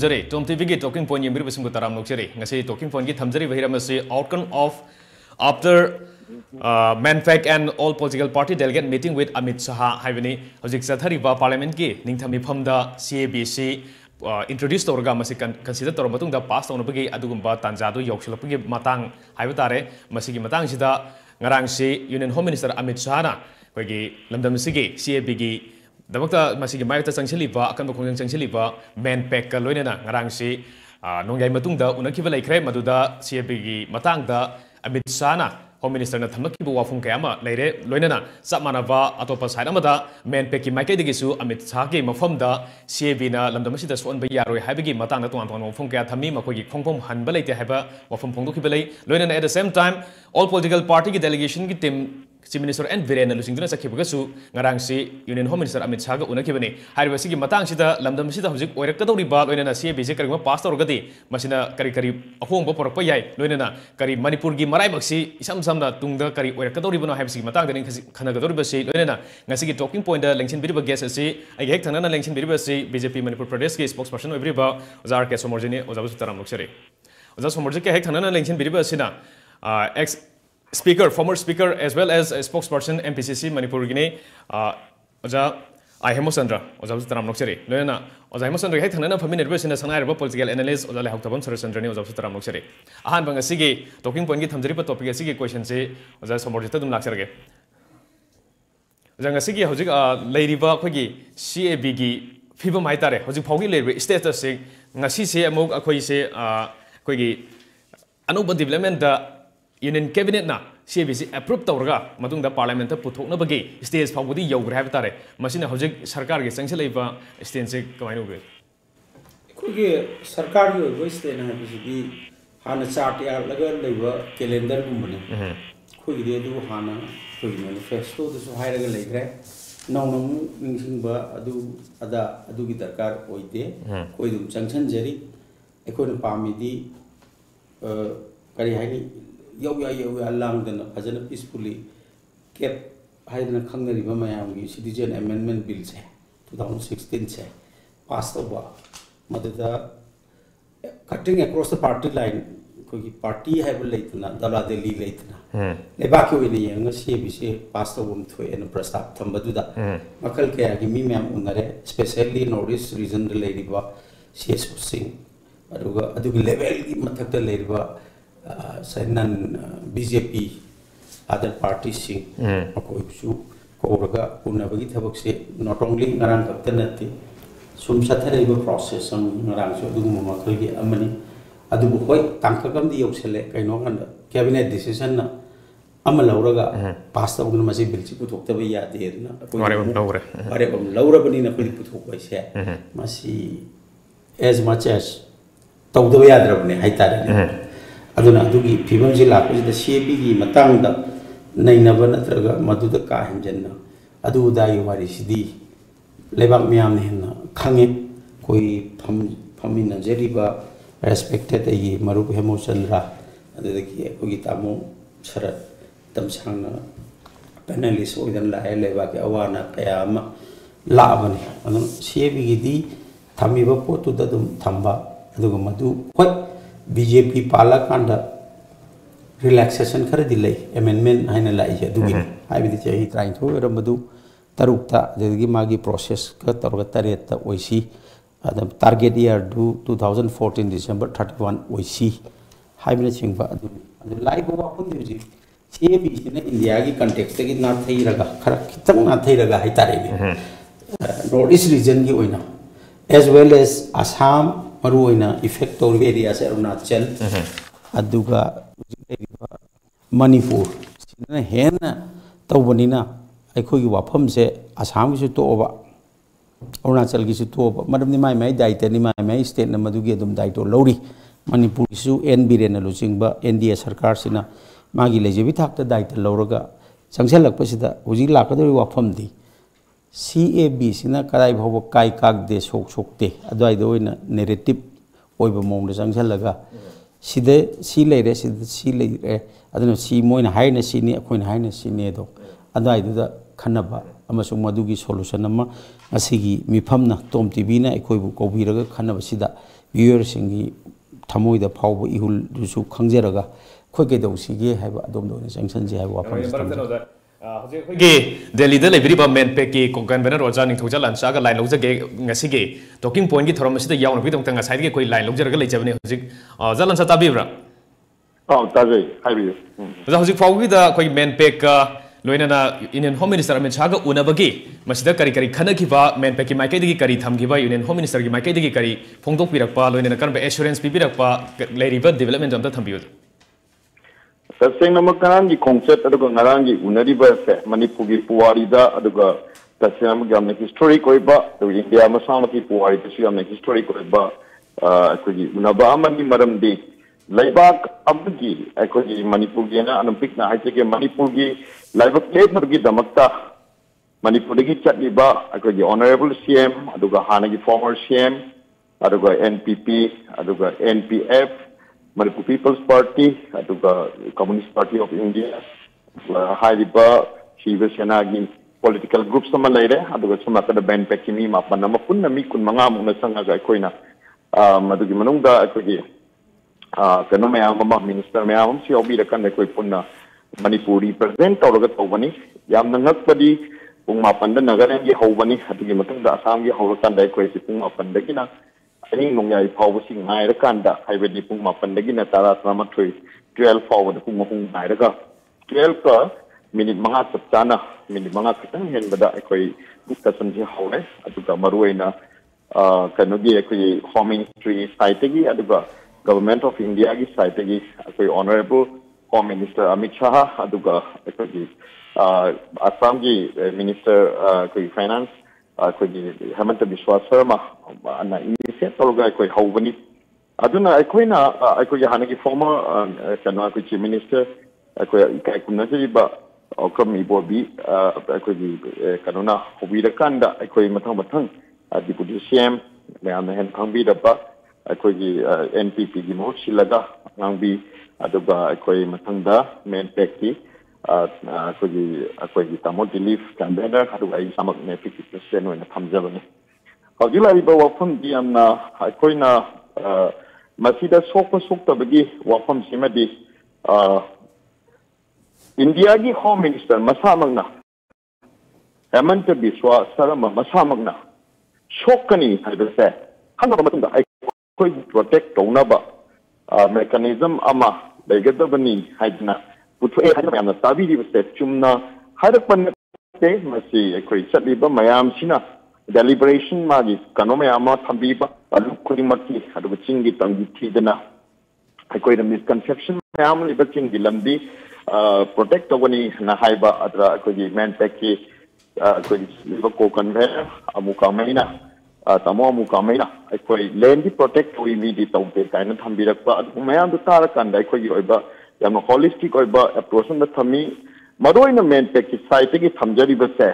Tamjari, TOMTV ki talking point yembiri basung taram nokjari. Ngasi talking point ki thamjari bahira masi outcome of after Manpac and all political party delegate meeting with AMIT SHAH haibani hojik sathariba parliament ki ningthami phamda CABC introduce torga masi consider tor matung da pass tawna bagi adugumba tanja do yokshilapagi matang haibutare masi ki matang sida ngarang si Union Home Minister AMIT SHAH na kogi lamdam sigi CAB gi dabakta masigi mayakta changchiliba akan bakong changchiliba Manpac ka loinena ngarang si nongai matungda unakiba laikre maduda CAB gi matangda AMIT SHAH na Home Minister na thamaki bu wafung kayama leire loinena sapmanaba atopa side amada Manpac ki maikai digisu AMIT SHAH ki mafamda CAB na lamdamasida suan ba yaroi haibagi matangda tuan tuan wafung kaya thami makogi khongpom hanba leite haiba wafum phongdoki belai loinena at the same time all political party ki delegation ki team Chief Minister and Virena lusingduna sakhibasu ngarang si Union Home Minister AMIT SHAH ga unakibani haibasi ki matang sida lamdam sida hojik oirakadoriba loinena CAB se karima pass torgadi masina kari ahongba porakpa yai loinena kari Manipur gi marai baksi isam samna tungda kari oirakadoribano haibasi matang dani khanagadoribasi loinena ngasi ki talking point da lengchin biriba guest asi ai hek thanana lengchin biriba si BJP Manipur Pradesh ki spokesperson obriba ozar ke somorjini ozabu taram loksari ozar somorjit ke hek thanana lengchin biriba sina ex Speaker, former Speaker, as well as a spokesperson MPCC Manipuri Gine, Oja HEMOCHANDRA, Oja Taram Nokseri. Lena, Oja HEMOCHANDRA, Hek Hanana Famine Reversion as an Arab political analyst, Oja Hoktaban SHARATCHANDRA, Oja Taram Nokseri. Ahan Bangasigi, talking point Tamjaripa topic, Sigi question say, Oja SOMORJIT Laksarge. Zangasigi, Hojik, Lady Baki, CABG, Fiba Maitare, Hojik Pogi, status saying, Nasi Amok Akoise, Kogi, Anoba development. Union Cabinet na CABC approved torga matungda parliament puthokna bagi stage phawdi yogre have tare masina hojik sarkar ge changse leiba stage se kamaino be kuge sarkar ge voice stage na bisi hana chart ya laga leiba calendar gumbane kuge de du hana kuge manifesto de so hairaga leigre nong ningsingba adu ada adu gi darkar oide koi dum changchan jari ekon pamidi kari haini Yo along the Pazana peacefully kept hiding a Kangari Mayam Citizen Amendment Bill 2016 passed over. Mother cutting across the party line, party have late Dala Delhi late. Lebaku in the younger CBC passed over to an Prastap Tambaduda. Makal Kayagimi Mam Unare, especially notice reason the lady ba CS was sing. Aduga level Mataka lady ba. BJP other parties sing Makoisu Koraga Punabagi Tabakse not only Naran Kaptanati Sum Satariba process on Naranso Dumakalgi Amani Adubuhoi Tankagam the Yoksele Kainogan cabinet decision Amalauraga passed on Masi Bilchipu Tokavia there Laura Banina Piliputu by share Masi as much as Tokavia Drabne Haitari. Aduna dugi pibam jila ko da CAB gi matang da nainaba natraga maduda ka hinjanna adu dai wari sidi lebak miam ne na khange koi phamina jeriba respected ai marup HEMOCHANDRA adu ki ko gi tamo sharat tamsangna panelist oidan la leba ki awana kayama la bani adu CAB gi di thamiba potu da dum thamba adu madu hoi BJP Palakanda relaxation kara delay amendment haina la ija dugi haibidi chahi trying to ramadu tarukta dedigi magi process ka targa tareta oisi adam target year do 2014 December 31 oisi haibina chingba adu live wa kun ji CAB sina India gi context gi na thai raga khara kitang na thai raga hai tare ni northeast region gi oina as well as Assam Maruina effect or areas Arunachal Aduga Manipur Hena Taubanina I could give up home say Assam is to over Arunachal is to over Madam Nima may die Tenima may state Namadugadum died to Lodi Manipur issue NB losing but NDS Sarkarsina Magi Lejivitak the died Loraga Sangsela Pasida Uzila Kadari Wapamdi CAB sina karai bhawa kai kak de sok de adwai do ina narrative oiba mong de sangshalaga side si leire aduna si moina haina sini akoina haina sini do adwai do khanaba amasung madugi solution ama asigi mifamna TOMTV na ekoi bu kobiraga khanaba sida ꯚ꯭ꯌꯨꯌꯔꯁꯤꯡꯒꯤ ꯊꯃꯣꯏꯗ ꯐꯥꯎꯕ ꯏꯍꯨꯜꯗꯨꯁꯨ ꯈꯪꯖꯔꯒ ꯑꯩꯈꯣꯏ ꯀꯩꯗꯧꯁꯤꯒꯦ ꯍꯥꯏꯕ ꯑꯗꯣꯝꯗ ꯑꯣꯏꯅ ꯆꯪꯁꯟꯁꯤ ꯍꯥꯏꯕ ꯋꯥꯐꯝꯁꯤ ꯊꯝꯖꯩ ꯍꯧꯖꯤꯛ ꯑꯩꯈꯣꯏꯒꯤ ꯗꯦꯜꯂꯤꯗ ꯂꯩꯕꯤꯔꯤꯕ ꯃꯦꯟꯄꯦꯛꯀꯤ ꯀꯟꯚꯦꯅꯔ ꯑꯣꯖꯥ ꯅꯤꯡꯊꯧꯖꯥ ꯂꯥꯟꯆꯥꯒ ꯂꯥꯏꯟ ꯂꯧꯖꯒꯦ ꯉꯁꯤꯒꯤ ꯇꯣꯀꯤꯡ ꯄꯣꯏꯟꯒꯤ ꯊꯧꯔꯝ ꯑꯁꯤꯗ ꯌꯥꯎꯅꯕꯒꯤꯗꯃꯛꯇ ꯉꯁꯥꯏꯗꯒꯤ ꯑꯩꯈꯣꯏ ꯂꯥꯏꯟ ꯂꯧꯖꯔꯒ ꯂꯩꯖꯕꯅꯤ ꯍꯧꯖꯤꯛ ꯑꯣꯖꯥ ꯂꯥꯟꯆꯥ ꯇꯥꯕꯤꯕ꯭ꯔꯥ ꯇꯥꯖꯩ ꯍꯥꯏꯕꯤꯌꯨ ꯑꯣꯖꯥ ꯍꯧꯖꯤꯛ ꯐꯥꯎꯕꯒꯤꯗ ꯑꯩꯈꯣꯏ ꯃꯦꯟꯄꯦꯛꯀ ꯂꯣꯏꯅꯅ ꯏꯟꯗꯤꯌꯟ ꯍꯣꯝ ꯃꯤꯅꯤꯁꯇꯔ ꯑꯃꯤꯠ ꯁꯥꯍꯒ ꯎꯅꯕꯒꯤ ꯃꯁꯤꯗ ꯀꯔꯤ ꯀꯔꯤ ꯈꯟꯅꯈꯤꯕ ꯃꯦꯟꯄꯦꯛꯀꯤ ꯃꯥꯏꯀꯩꯗꯒꯤ ꯀꯔꯤ ꯊꯝꯈꯤꯕ ꯏꯟꯗꯤꯌꯟ ꯍꯣꯝ ꯃꯤꯅꯤꯁꯇꯔꯒꯤ ꯃꯥꯏꯀꯩꯗꯒꯤ ꯀꯔꯤ ꯐꯣꯡꯗꯣꯛꯄꯤꯔꯛꯄ ꯂꯣꯏꯅꯅ ꯀꯔꯝꯕ ꯑꯦꯁꯨꯔꯦꯟꯁ ꯄꯤꯕꯤꯔꯛꯄ ꯂꯩꯔꯤꯕ ꯗꯤꯕꯦꯂꯞꯃꯦꯟ ꯑꯝꯇ ꯊꯝꯕꯤꯌꯨ ꯇꯁꯦꯡꯅꯃꯛ ꯉꯔꯥꯡꯒꯤ ꯈꯣꯡꯆꯠ ꯑꯗꯨꯒ ꯉꯔꯥꯡꯒꯤ ꯎꯅꯔꯤꯕꯁꯦ ꯃꯅꯤꯄꯨꯔꯒꯤ ꯄꯨꯋꯥꯔꯤꯗ ꯑꯗꯨꯒ ꯇꯁꯦꯡꯅꯃꯛ ꯌꯥꯝꯅ ꯍꯤꯁꯇꯣꯔꯤꯛ ꯑꯣꯏꯕ ꯑꯗꯨꯒ ꯏꯟꯗꯤꯌꯥ ꯃꯁꯥꯃꯛꯀꯤ ꯄꯨꯋꯥꯔꯤꯗꯁꯨ ꯌꯥꯝꯅ ꯍꯤꯁꯇꯣꯔꯤꯛ ꯑꯣꯏꯕ ꯑꯩꯈꯣꯏꯒꯤ ꯎꯅꯕ ꯑꯃꯒꯤ ꯃꯔꯝꯗꯤ ꯂꯩꯕꯥꯛ ꯑꯃꯒꯤ ꯑꯩꯈꯣꯏꯒꯤ ꯃꯅꯤꯄꯨꯔꯒꯤꯅ ꯑꯗꯨꯝ ꯄꯤꯛꯅ ꯍꯥꯏꯖꯒꯦ ꯃꯅꯤꯄꯨꯔꯒꯤ ꯂꯥꯏꯕꯛ ꯂꯦꯞꯅꯕꯒꯤꯗꯃꯛꯇ ꯃꯅꯤꯄꯨꯔꯗꯒꯤ ꯆꯠꯂꯤꯕ ꯑꯩꯈꯣꯏꯒꯤ ꯑꯣꯅꯔꯦꯕꯜ ꯁꯤ ꯑꯦꯝ ꯑꯗꯨꯒ ꯍꯥꯟꯅꯒꯤ ꯐꯣꯔꯃꯔ ꯁꯤ ꯑꯦꯝ ꯑꯗꯨꯒ NPP ꯑꯗꯨꯒ NPF Manipur People's Party aduga Communist Party of India hariba Shiva Senagi political groups sama leire aduga sumakada Manpac mi mapan nama punna mi kun manga muna sanga ga koina madugi manungda akogi kano mayam ma minister mayam si obi rakan koi punna Manipuri present tawraga tawbani yam nangakpadi pung mapan da nagaran gi hawbani adugi matungda Assam gi hawrakan dai koi si pung mapan da kina Ini nungyay fawbasing ngaira kanda haibadi pung mapandagi na tara tramathoy 12 fawbada pung mahung ngaira ka 12 ka minute mga saptana minute mga kitang henbada akoy discussion si hawle aduga maruay na kanogi akoy home ministry site gi aduga government of India gi site gi akoy honorable home minister Amit Shah aduga akoy Assam gi minister akoy finance ꯑꯩꯈꯣꯏꯒꯤ ꯍꯦꯃꯟꯇ ꯕꯤꯁ꯭ꯋꯥ ꯁꯔꯃ ꯑꯅ ꯏꯅꯤꯁꯤꯌꯦꯠ ꯇꯧꯔꯒ ꯑꯩꯈꯣꯏ ꯍꯧꯕꯅꯤ ꯑꯗꯨꯅ ꯑꯩꯈꯣꯏꯅ ꯑꯩꯈꯣꯏꯒꯤ ꯍꯥꯟꯅꯒꯤ former ꯀꯩꯅꯣ ꯑꯩꯈꯣꯏ ꯆꯤꯐ ꯃꯤꯅꯤꯁꯇꯔ ꯑꯩꯈꯣꯏ ꯏꯀꯥꯏ ꯈꯨꯝꯅꯖꯔꯤꯕ ꯑꯣꯀ꯭ꯔꯝ ꯏꯕꯣꯕꯤ ꯑꯩꯈꯣꯏꯒꯤ ꯀꯩꯅꯣꯅ ꯍꯧꯕꯤꯔꯀꯥꯟꯗ ꯑꯩꯈꯣꯏ ꯃꯊꯪ ꯗꯤꯄꯨꯇꯤ ꯁꯤ ꯑꯦꯝ ꯃꯌꯥꯝꯅ ꯍꯦꯟꯅ ꯈꯪꯕꯤꯔꯕ ꯑꯩꯈꯣꯏꯒꯤ NPPꯒꯤ ꯃꯍꯨꯠ ꯁꯤꯜꯂꯒ ꯉꯥꯡꯕꯤ ꯑꯗꯨꯒ ꯑꯩꯈꯣꯏ ꯃꯊꯪꯗ ꯃꯦꯟꯄꯦꯛꯀꯤ ꯑꯩꯈꯣꯏꯒꯤ TOMTVLIVE ꯀꯟꯚꯦꯅꯔ ꯑꯗꯨꯒ ꯑꯩ ꯏꯁꯥꯃꯛ ꯃꯦꯟꯄꯦꯛꯀꯤ ꯄ꯭ꯔꯁꯤꯗꯦꯟ ꯑꯣꯏꯅ ꯊꯝꯖꯕꯅꯤ ꯍꯧꯖꯤꯛ ꯂꯩꯔꯤꯕ ꯋꯥꯐꯝꯗꯤ ꯌꯥꯝꯅ ꯑꯩꯈꯣꯏꯅ ꯃꯁꯤꯗ ꯁꯣꯛꯄ ꯁꯣꯛꯇꯕꯒꯤ ꯋꯥꯐꯝꯁꯤꯃꯗꯤ ꯏꯟꯗꯤꯌꯥꯒꯤ ꯍꯣꯝ ꯃꯤꯅꯤꯁꯇꯔ ꯃꯁꯥꯃꯛꯅ ꯍꯦꯃꯟꯇ ꯕꯤꯁ꯭ꯋꯥ ꯁꯔꯃ ꯃꯁꯥꯃꯛꯅ ꯁꯣꯛꯀꯅꯤ ꯍꯥꯏꯕꯁꯦ ꯈꯪꯉꯕ ꯃꯇꯨꯡꯗ ꯑꯩꯈꯣꯏꯕꯨ ꯄ꯭ꯔꯣꯇꯦꯛ ꯇꯧꯅꯕ ꯃꯦꯀꯥꯅꯤꯖꯝ ꯑꯃ ꯂꯩꯒꯗꯕꯅꯤ ꯍꯥꯏꯗꯅ पुथोए हाइना मयामना ताबीरिबसे चुमना हाइरकपा नते मसी अखोई चटलिबा मयामसिना डेलिब्रेशन मागी कनो मयामा थंबीबा अलु खुदिमकी अदुग चिंगी तंगी थीदना अखोई द मिसकंसेप्शन मयाम लिबा चिंगी लंबी प्रोटेक्ट तवनी ना हाइबा अदरा अखोई मैनपेक की अखोई लिबा को कन्वेनर अमुका मैना तमो अमुका मैना अखोई लैंड दी प्रोटेक्ट हुई मीदी तौबे काइना थंबीरकपा अदु मयाम दु तारकंदा अखोई ओइबा याम होलिस्टिक ओइबा अप्रोच न थमी मरोइना मैनपेक की साइट की थमजरिबसे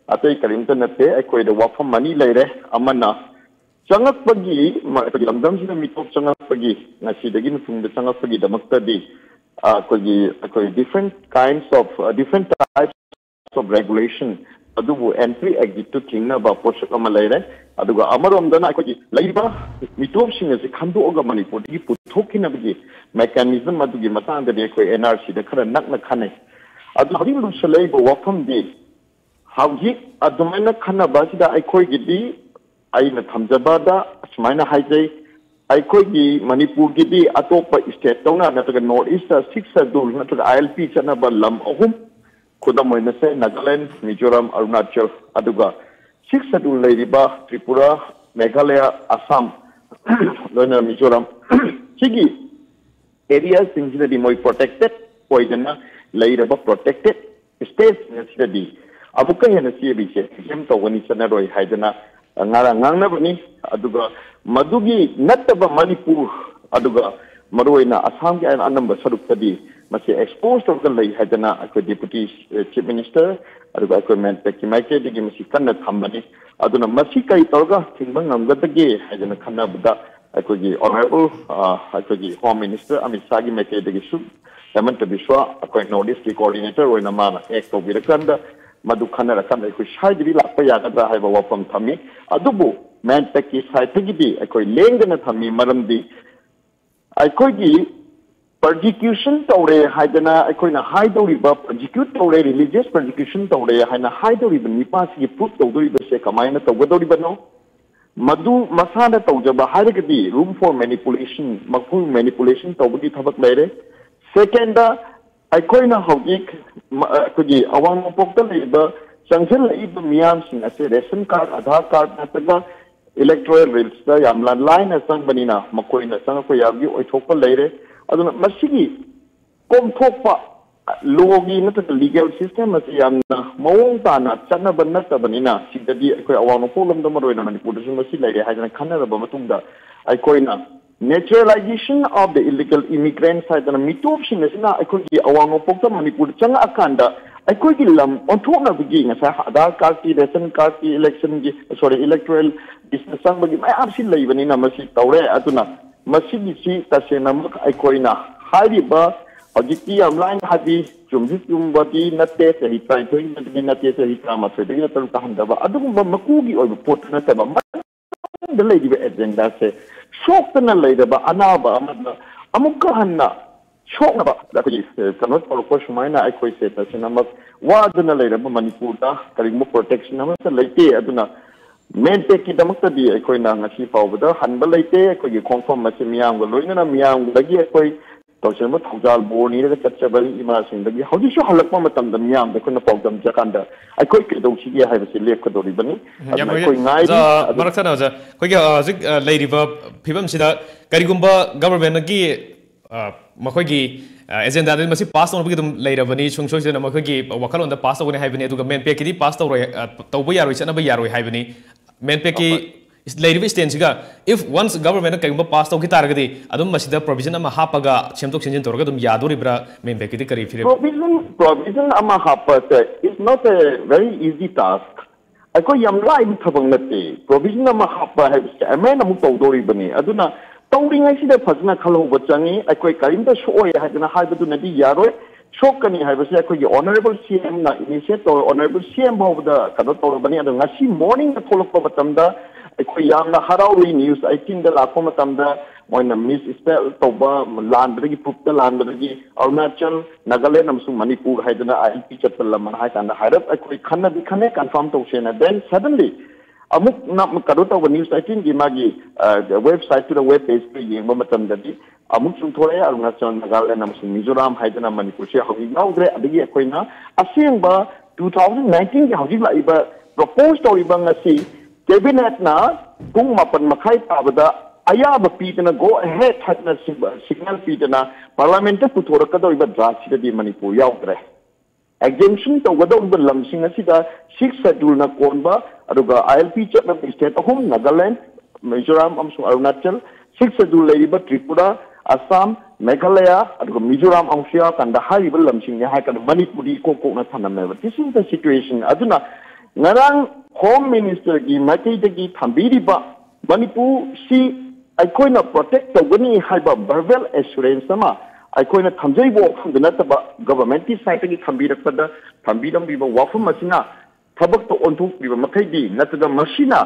अतै करिमत नते अखोइदा वाफम मनी लेरे अमना चंगकपगी लमदमसिना मिटोप चंगकपगी नसिदगी नुफुंग चंगकपगी दमक्तदी अखोई different kinds of different types of regulation अदुबु एंट्री एग्जिट टू थिंगनबा पोषक अमा लेरे अदुगा अमरोमदना अखोई लैबा मिटोपसिंग से खंदोगा मणिपुरदगी पुथोकिनबगी मेकानिज्म अदुगी मतांगदे अखोई NRC दा खरा नकना खनै अदु हरिम लुसलैबो वाफमदी हाउजिक अदुमैना खनबासिदा अखोइगिदी आइना थमजबादा असमाइना हाइजै अखोइगी मणिपुरगिदी अतोपा स्टेट तौना नतगा नॉर्थ ईस्ट 6 शेड्यूल नतगा ILP चनबा लम अहुम खुदम से नागालैंड मिजोरम अरुणाचल अदुगा 6 शेड्यूल लेरिबा त्रिपुरा मेघालय असम लोना मिजोरम सिगी एरिया सिंगसिददी मोय प्रोटेक्टेड ओइदना लेइरबा प्रोटेक्टेड स्टेट्स नसिददी अबुका हेना सिबिसे एम तौगनी चनरोय हाइदना ngara ngangnabani aduga madugi nattaba manipur aduga maroina assam gi anamba sarukadi masi exposed of the lay hadana akoi deputy chief minister aduga akoi Manpac ki maike digi masi kanna thambani aduna masi kai torga thingba ngamgadagi hadana khanabda akoi gi honorable akoi gi home minister Amit Shah gi maike digi su Hemanta Biswa akoi notice ki coordinator oina mana ek to birakanda madu khanara kan ai side bi lakpa yagadra haiba wafam thami adubu Manpac ki side gi di ai lengdana thami maramdi ai gi persecution tawre haidana ai na haidoriba persecute tawre religious persecution tawre haina haidoriba nipa si proof tawdoriba se kamaina tawgadoriba no madu masana tawjaba hairagadi room for manipulation maku manipulation tawbagi thabak leire second ai na hawik kuji awang pokta leiba sangsil leiba miyam sing ase ration card aadhar card nataga electoral rolls da yamla line asang banina makoina sang ko yagi oithokpa leire aduna masigi komthokpa logi nataga legal system ase yamna mawong tana chana banata banina sidadi ai awang problem da maroina manipur da masi leire haina khanaraba matungda ai na naturalization of the illegal immigrants haidana mitop sinasina ai awang pokta manipur changa akanda ai lam onthona bigi ngasa aadhar card ki ration card ki election gi sorry electoral business sang bagi mai arsi leibani na masi tawre atuna masi si tasena mak ai na hariba ojiki amline hadi chumji chumbati natte se hitai thoi natte se hita ma thoi dagi taru ka handaba adugumba makugi oi pot na taba the lady agenda se shokna leidaba anaba amada amukka hanna shokna ba da ko kanot ko shumaina ai se tasena mak waduna leidaba manipur da karingmo protection ama se leite aduna Manpac ki damakta di ai na ngasi pawbada hanba leite ai confirm ma se miyam go loina na miyam dagi ai tawsema thujal boni da chatchabal ima sing dagi hodi shu halakma matam da miyam da kuna pawdam jakanda ai ki do chi ge haiba se lek ko dori bani ai ngai za maraksa na za koi ge zik leiriba phibam sida karigumba government gi makoi gi agenda da masi pass on bagi dum leirabani chungsoi se na makoi gi wakalon da pass awani haibani aduga Manpac ki di pass tawroi tawba yaroi chana ba yaroi haibani Manpac ki leiriba stand siga if once government ka pass tawki taragadi adum masida provision ama hapaga chemtok chenjin torga dum yadoribra Manpac ki di kari fire provision ama hapa is not a very easy task ai yam lai thabang nate provision ama hapa haibse amena mu tawdoribani aduna tawring ai sida phajna khaloba changi ai karimta shoi haidana haibadu nadi yaroi shokani haibase ai honorable CM na initiate honorable CM bawda kado tawbani adu ngasi morning na tholokpa matamda ai yamna harawi news 18 da lakpa matamda moina miss spell tawba landrigi pupta landrigi Arunachal Nagaland amsung Manipur haidana IP chapalama haitanda hairap ai khanna bi khane confirm tawsena then suddenly amuk na kado tawba news 18 gi magi website to the web page to yengba matamda di amuk sung thore Arunachal Nagaland amsung Mizoram haidana Manipur se hogi naudre adigi ai na asengba 2019 gi hogi laiba propose tawriba ngasi cabinet na kung mapan makai pabada ayaba pitana go ahead hatna signal pitana parliament ta puthoraka iba draft sida di Manipur yaudre exemption to gado iba lamsing asida 6 schedule na konba aduga ILP chapter state home Nagaland Mizoram amsung Arunachal 6 schedule iba Tripura Assam Meghalaya aduga Mizoram amsia kanda haiba lamsing ya hakan Manipuri ko na thanameva this is the situation aduna ngarang home minister gi makai dagi thambiriba Manipur si ai na protect tawani haiba verbal assurance sama ai na thamjaibo khamdana taba government ki side gi thambirakpada thambiram biba wafam masina thabak to onthuk biba makai di nataga masina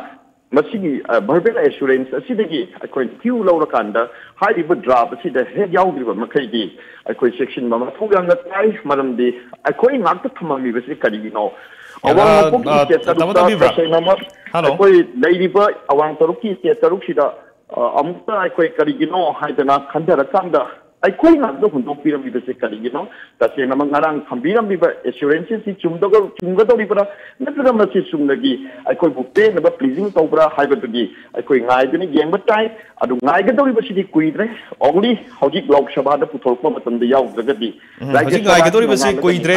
masigi verbal assurance asidagi ai few lawrakanda haiba draft asida head yaudriba makai di ai section mama thugang na tai maramdi ai ngakta thamami basi karigino awang poki se taruk koi leiriba awang taruki se taruk sida amukta ai karigino haidana khandara kanda ai na do hundo piram bi se karigino ta se namang ngarang thambiram bi assurance si chumga do libra natra ma si sumnagi ai bupe na ba pleasing tobra haibatugi ai ngai duni yengba tai adu ngai ga do libra si kuidre only hojik lok sabha da puthorpa matam da yaw jagadi hojik ngai ga do libra si kuidre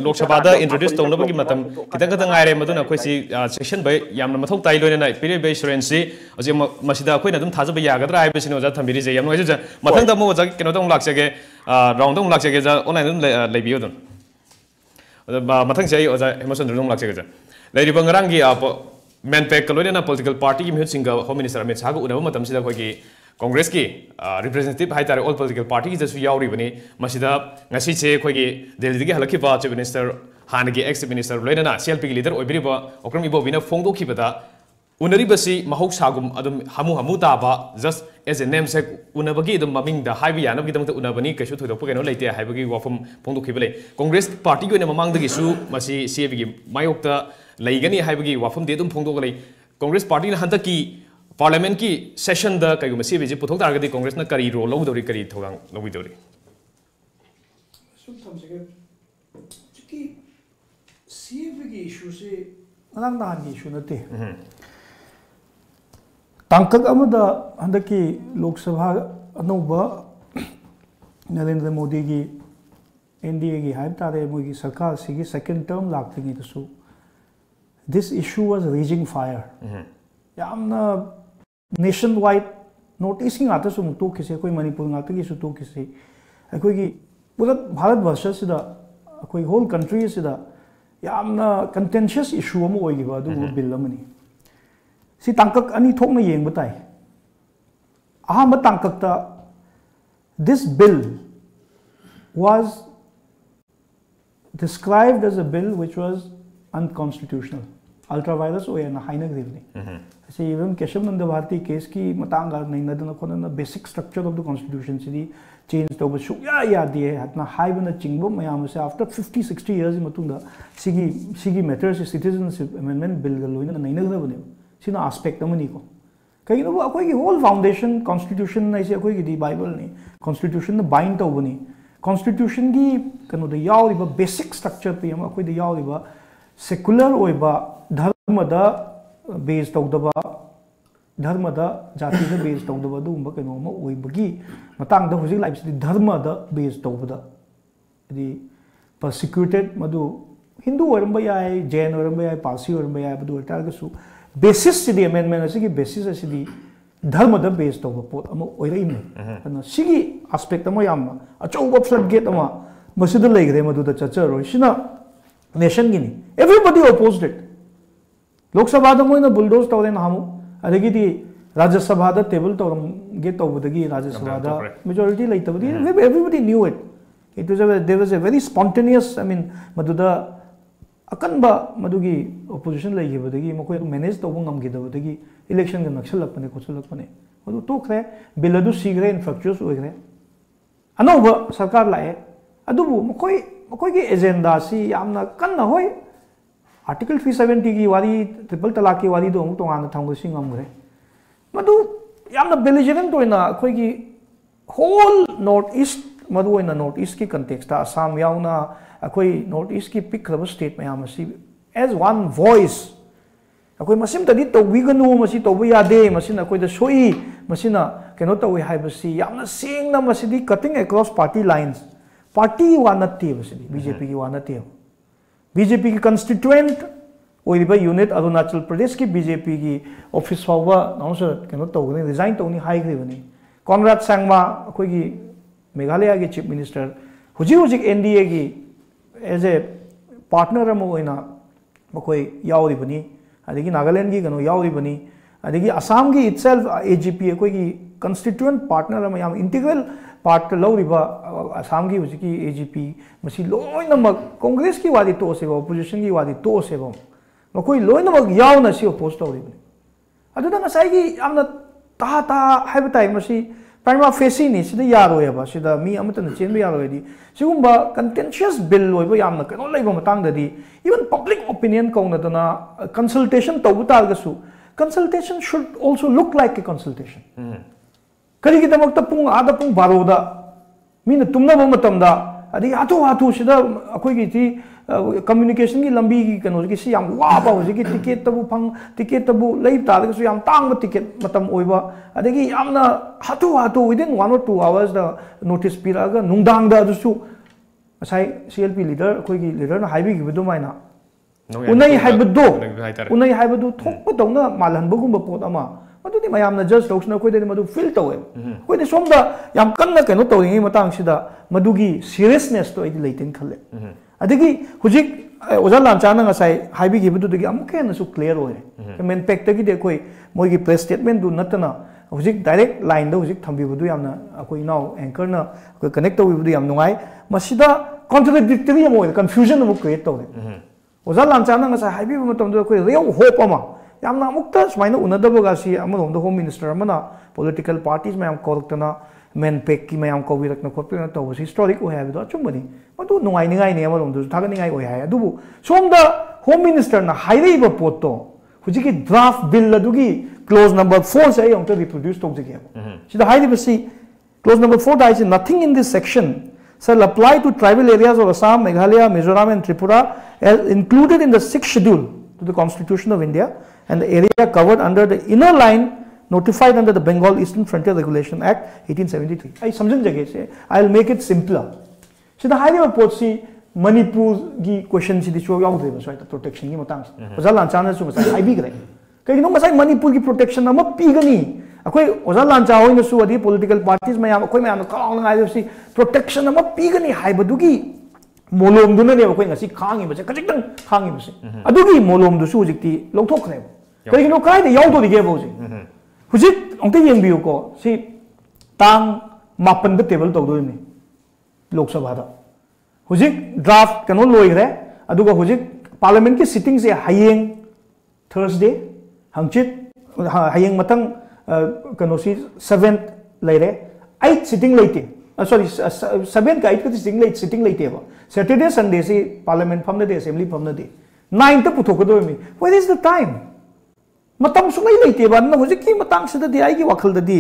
lok sabha da introduce tongna bagi matam kitang ngai re maduna koi si section bai yamna mathok tai loina na pire be assurance si oje masida koi na dum thaja ba yagadra ai besino ja thambiri je yamno je mathang da mo ja keno dong laksage round dong laksage ja online dum lebiyo dum mathang sei oja emotion dong laksage ja leiri bangarangi Manpac kalorina political party ki mihut singa home minister Amit Shah unaba matam sida khoi ki Congress ki representative haitare all political party ki jasu yauri bani masida ngasi che khoi ki Delhi gi halaki pa chief minister हानगी ex minister लोइना CLP की leader ओइबरिबा ओक्रम इबोबिना फोंदोखिबदा उनरिबसी महौसागुम अदुम हमु हमु ताबा जस्ट एज ए नेम से उनबगी अदुम ममिंगदा हाइबि यानबगिदमत उनबनी कैसु थोदोप कैनो लेते हाइबगी वाफम फोंदोखिबले कांग्रेस पार्टी की ममांगदगिसु मसी CLP की मायोक्ता लैगनी हाइबगी वाफम दे अदुम फोंदोगले कांग्रेस पार्टी हंतकी पार्लियामेंट की सेशन द कयगुम CLP पुथोक तारगदी कांग्रेस न करी रोल लौदोरी करी थोगांग लौबिदोरी सुम थमसेगे चिकी CLP की इशू से अनंग नान की इशू नते तांकक अमदा हंदकी लोकसभा अनौबा नरेंद्र मोदी की NDA की हाइब तारे मोगी सरकार सिगी सेकंड टर्म लागतिंगी तसु this issue was raging fire यामना नेशन वाइड नॉर्थ ईस्ट की ngata su to kise koi manipur ngata ki su to kise akoi gi pura bharat varsha sida akoi whole country sida यामना contentious issue amu oi gi ba du bill amani si tangkak ani thokna yeng batai aham tangkak ta this bill was described as a bill which was unconstitutional ultra virus oy na haina grivni se even keshamnanda bharti case ki matanga naina dana khona basic structure of the constitution si change to bu ya die hatna haibana chingbo mayam se after 50 60 years matunda sigi matters citizenship amendment bill ga loina naina grivni sina aspect amani ko kai no akoi ki whole foundation constitution na se akoi ki di bible ni constitution na bind to bani constitution gi kano da yaw riba basic structure pe am akoi da yaw riba secular oiba dharma da based tawdaba dharma da jati da based tawdaba du ba kano ma oibagi matang da hojik life si dharma da based tawbada di persecuted madu hindu oramba yai jain oramba yai parsi oramba yai badu tar ga su basis si di amendment asi ki basis asi di dharma da based tawba pot ama oira im ana sigi aspect ama yam achauba flood gate ama masida legre madu da chacharo sina nation gini everybody opposed it lok sabha da moina bulldoze tawre na hamu adagi di rajya sabha da table tawram ge tawbadagi rajya sabha da majority laitabadi everybody knew it there was a very spontaneous I mean maduda akanba madugi opposition laigibadagi makoi manage tawbu ngamgidabadagi election ga naksalakpane khotsalakpane madu tokre bill adu sigre infructuous oigre anoba sarkar lae adubu makoi ki agenda si yamna kanna hoi article 370 ki wari triple talaq ki wari do amuk tongana thamgo singamgre madu yamna belligerent oina khoi ki whole north east madu oina north east ki context ta assam yauna akoi north east ki pick raba state mayam asi as one voice akoi masim tadi to wiganu masi to yade masina akoi da soi masina keno to we haibasi yamna singna masidi cutting across party lines party wanati basidi BJP ki wanati BJP की constituent ओइबा unit Arunachal Pradesh की BJP की office फाउबा Nausar केनो तौगने resign तौनी हाइग्रे बनी Conrad Sangma अखोई की मेघालय की chief minister हुजी NDA की as a partner Amo ओइना मकोई यावरी बनी अदिगी नागालैंड की कनो यावरी बनी अदिगी असम की itself AGP अखोई की constituent partner अमो याम integral part लौरिबा असम की हुजी की AGP मसी लोइनमक कांग्रेस की वादी तो सेबो opposition की वादी तो सेबो मकोई लोइनमक यावना सी ओपोज तौरिबनी अदुदा नसाई की यामना ता हाइबताई मसी प्राइमा फेसी नि सिदा यारोयबा सिदा मी अमतन चेनबे यारोयदी सिगुम्बा कंटेंशियस बिल लोइबो यामना कनो लेबो मतंगददी इवन पब्लिक ओपिनियन कौनदना कंसल्टेशन तौबतागसु consultation should also look like a consultation करी की तमक पुंग आदा पुंग बारोदा मीन तुमना मतमदा अदि हाथू सिदा अखोई की थी कम्युनिकेशन की लंबी की कनो की सी याम वाबा होजे की टिकट तबु फंग टिकट तबु लेब तारगसु याम तांग टिकट मतम ओइबा अदगी यामना हाथू within 1 or 2 hours दा नोटिस पिरागा नुंगदांग दा दुसु असai CLP leader अखोई की leader ना हाइबी की बिदुमाइना उनै हाइबदो थोप दौना मालहनबगुम पोत अमा मदुदी मयामना जज तौसना कोइदे मदु फील तौए कोइदे सोमदा याम कन्ना कनो तौरिंगी मतंग सिदा मदुगी सीरियसनेस तो इदि लेटिन खले अदगी हुजिक ओजा लांचाना ngasai हाइबी गी बदुदगी अमुके नसु क्लियर होए मेनपेक तगी दे कोइ मोइगी प्रेस स्टेटमेंट दु नतना हुजिक डायरेक्ट लाइन द हुजिक थंबी बदु यामना कोइ नाउ एंकर ना कोइ connect तौबी बदु yam नुंगाई मसिदा contradictory amoi confusion amu create tawde oza lancha na ngasa haibi matam do koi real hope ama yamna amukta smaina unadaba ga si amrom the home minister amana political parties mayam koruktana Manpac ki mayam ko wirakna khotpena to was historic o have do chumbani madu nungai ningai ne amrom do thagani ngai o hai adubu somda home minister na hairei ba poto hujiki draft bill adugi clause number 4 say on to reproduce to jige sida hairi basi clause number 4 da is nothing in this section shall apply to tribal areas of Assam, Meghalaya, Mizoram and Tripura as included in the 6th schedule to the Constitution of India and the area covered under the inner line notified under the Bengal Eastern Frontier Regulation Act 1873. I samjhan jage se I'll make it simpler. So the highway report see Manipur gi question si dichu yaw de so protection gi matang oza lanchana su masai I bi gre kai no masai Manipur gi protection na ma pi gani akoi oza lancha hoina su adi political parties mayam akoi mayam kaung ngai si protection na ma pi gani haiba dugi molom du na ne akoi ngasi khangi ba se kajik khangi ba se adugi molom du su jikti longthokre kai no kai de yaw to dige bo si hujik ongte yeng biu ko si tang mapan da table to do ni lok sabha da hujik draft kano loi re aduga hujik parliament ki sitting se hayeng Thursday hangchit hayeng matang kano si 7th laire 8 sitting laite sorry 7 ka 8 ka sitting laite ba Saturday Sunday si parliament from the assembly from the day 9 ta puthok do mi where is the time matam sungai laite ba na hujik ki matang sida di ai gi wakhal da di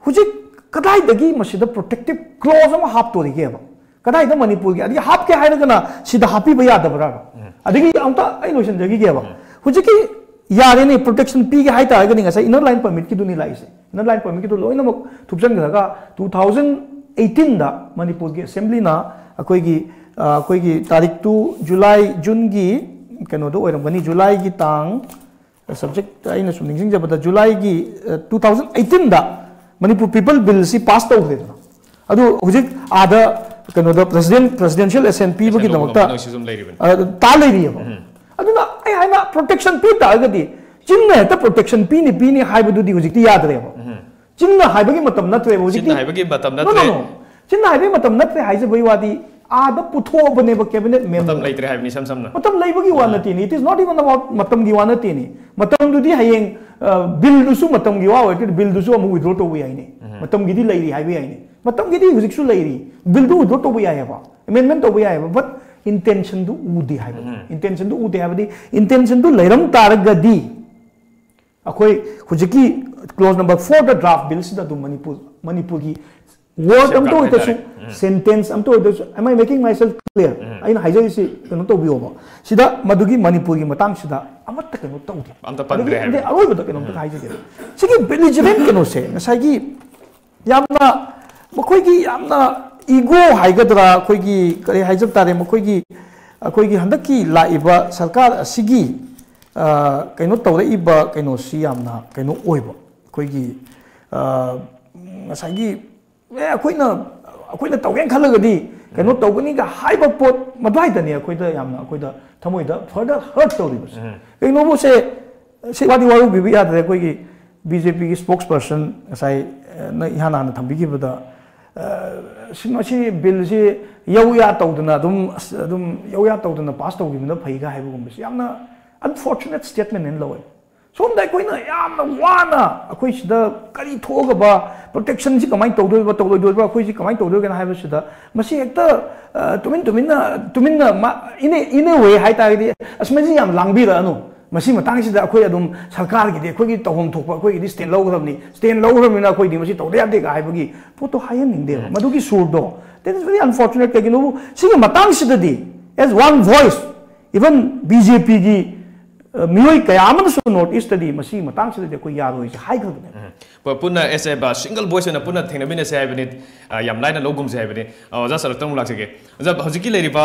hujik kadai dagi masida protective clause ama hap to ri ge ba kadai da Manipur gi adi hap ke haira na sida happy ba ya da bara adigi amta ai lotion jagi ge ba hujik ki yare ne protection pi ge hai ta ga ni ngasai inner line permit ki du ni lai se inner line permit ki du loina mok thupjan ga 2018 da Manipur gi assembly na akoi gi tarik 2 July June gi kano do oiram gani July gi tang subject aina sum ning jabada July gi 2018 da Manipur people bill si pass out de adu hujik ada kano da presidential SNP gi damakta ta lei ri aduna ai haina protection pi ta ga di chinna ta protection pi ni haibu di hujik ti yad re ba chinna haibu gi matam natre hujik chinna haibu gi matam natre chinna haibu matam natre haise bai wadi ada putho bane ba cabinet member matam laitre haibni samsamna matam laibu gi wana ti ni it is not even about matam gi wana ti ni matam du di hayeng bill du su matam gi wa wa bill du su amu withdraw to wi ai ni matam gi di lairi haibi ai ni matam gi di hujik su lairi bill du withdraw to wi ai ba amendment to wi ai ba but intention du udi hai intention du udi hai intention du lairam taragadi akoi hujiki clause number 4 the draft bill sida du Manipur gi word am to itasu sentence am to itasu am I making myself clear aina haijai si kano to bi oba sida madugi Manipur gi matang sida amatta kano to udi am ta pandre hai aroi bata kano ta haijai sigi belligerent kano se ngasai gi yamna makoi gi yamna ego haigadra koi gi kare haijab tare makoi gi handaki laiba sarkar asigi kaino tawre iba kaino si yamna kaino oiba koi gi ngasai akoina tawgen khalaga di kaino tawgani ga haiba pot madai da ni akoida yamna akoida thamoida further hurt tawri bas kaino bo se wadi waru bibi ya da koi gi BJP gi spokesperson ngasai na ihana na thambi gi bada simasi bill si yauya tawduna dum yauya tawduna pass tawgibna phaiga haibugumbi yamna unfortunate statement in lowe somda koina yamna wana akoi sida kari thoga ba protection si kamai tawdo ba akoi si kamai tawdo gana haiba sida masi ekta tuminna in a way hai ta di asmaji yam langbi ra anu masi matang sida akoi adum sarkar gi de akoi gi tawhom thokpa akoi gi stand lograbni na akoi di masi tawde ade ga haibagi poto hayen ning de madugi surdo that is very unfortunate ka ginu singa matang sida di as one voice even BJP gi miyoi kaya aman su notice tadi masi matang sida de akoi yaro is hai ga punna ese ba single voice na punna thengna bine se haibani yam laina logum se haibani ja saratang laksege ja hojiki leri ba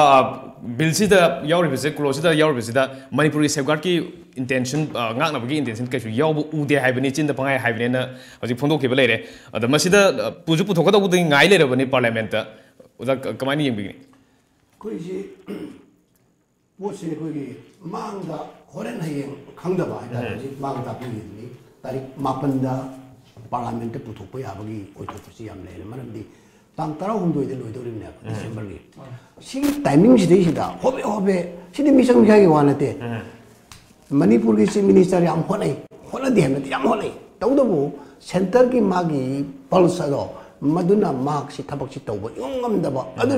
bill si da yauri bise close da yauri bise da Manipuri safeguard ki intention ngak na bagi intention ka su yaw bu ude haibani chin da pangai haibani na hoji phondok ke lere da masida puju pu thokada bu ngai lere bani parliament ta ja kamani yeng bigni koi ji wo se koi gi mang da horen hayeng khangda ba da ji mang da bi ni tarik mapan da parliament pu thokpa ya bagi oi thok si yam le maram di tang tara hundoi de loi dorim ne December gi C timing सिदा होबे होबे सिदी मिसंग मिखाई वानते मणिपुर की chief minister याम होनै होनदे हम याम होनै तौदबो centre की मागी pulse अदो मदुना मार्क सि थबक सि तौबो इंगमदबा अदु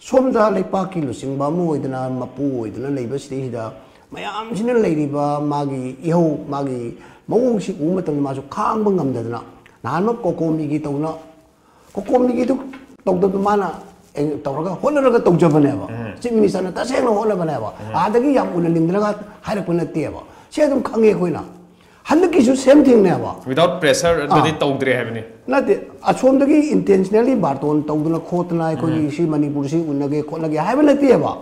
सोमदा लेपा की लुसिंगबा मु ओइदना मपु ओइदना लेबा सिदा मयाम सिना लेरिबा मागी इहो मागी मवों सि उ मतम मासु खांग ngमदना नान म कोकोमी की तौना कोकोमी की तौदब माना तौरगा होनरगा तौजबनेबा चीफ मिनिस्टर न तसेंग होनबनेबा आदगी याम उन लिंगरगा हायरपन नतेबा से दम खंगे खोइना हनकिसु सेम थिंग नेबा विदाउट प्रेशर दि तौद्रे हैबनी नते असोमदगी इंटेंशनली बार्टोन तौदना खोतना अखोगी सि मणिपुर सि उनगे खोलगे हायब नतेबा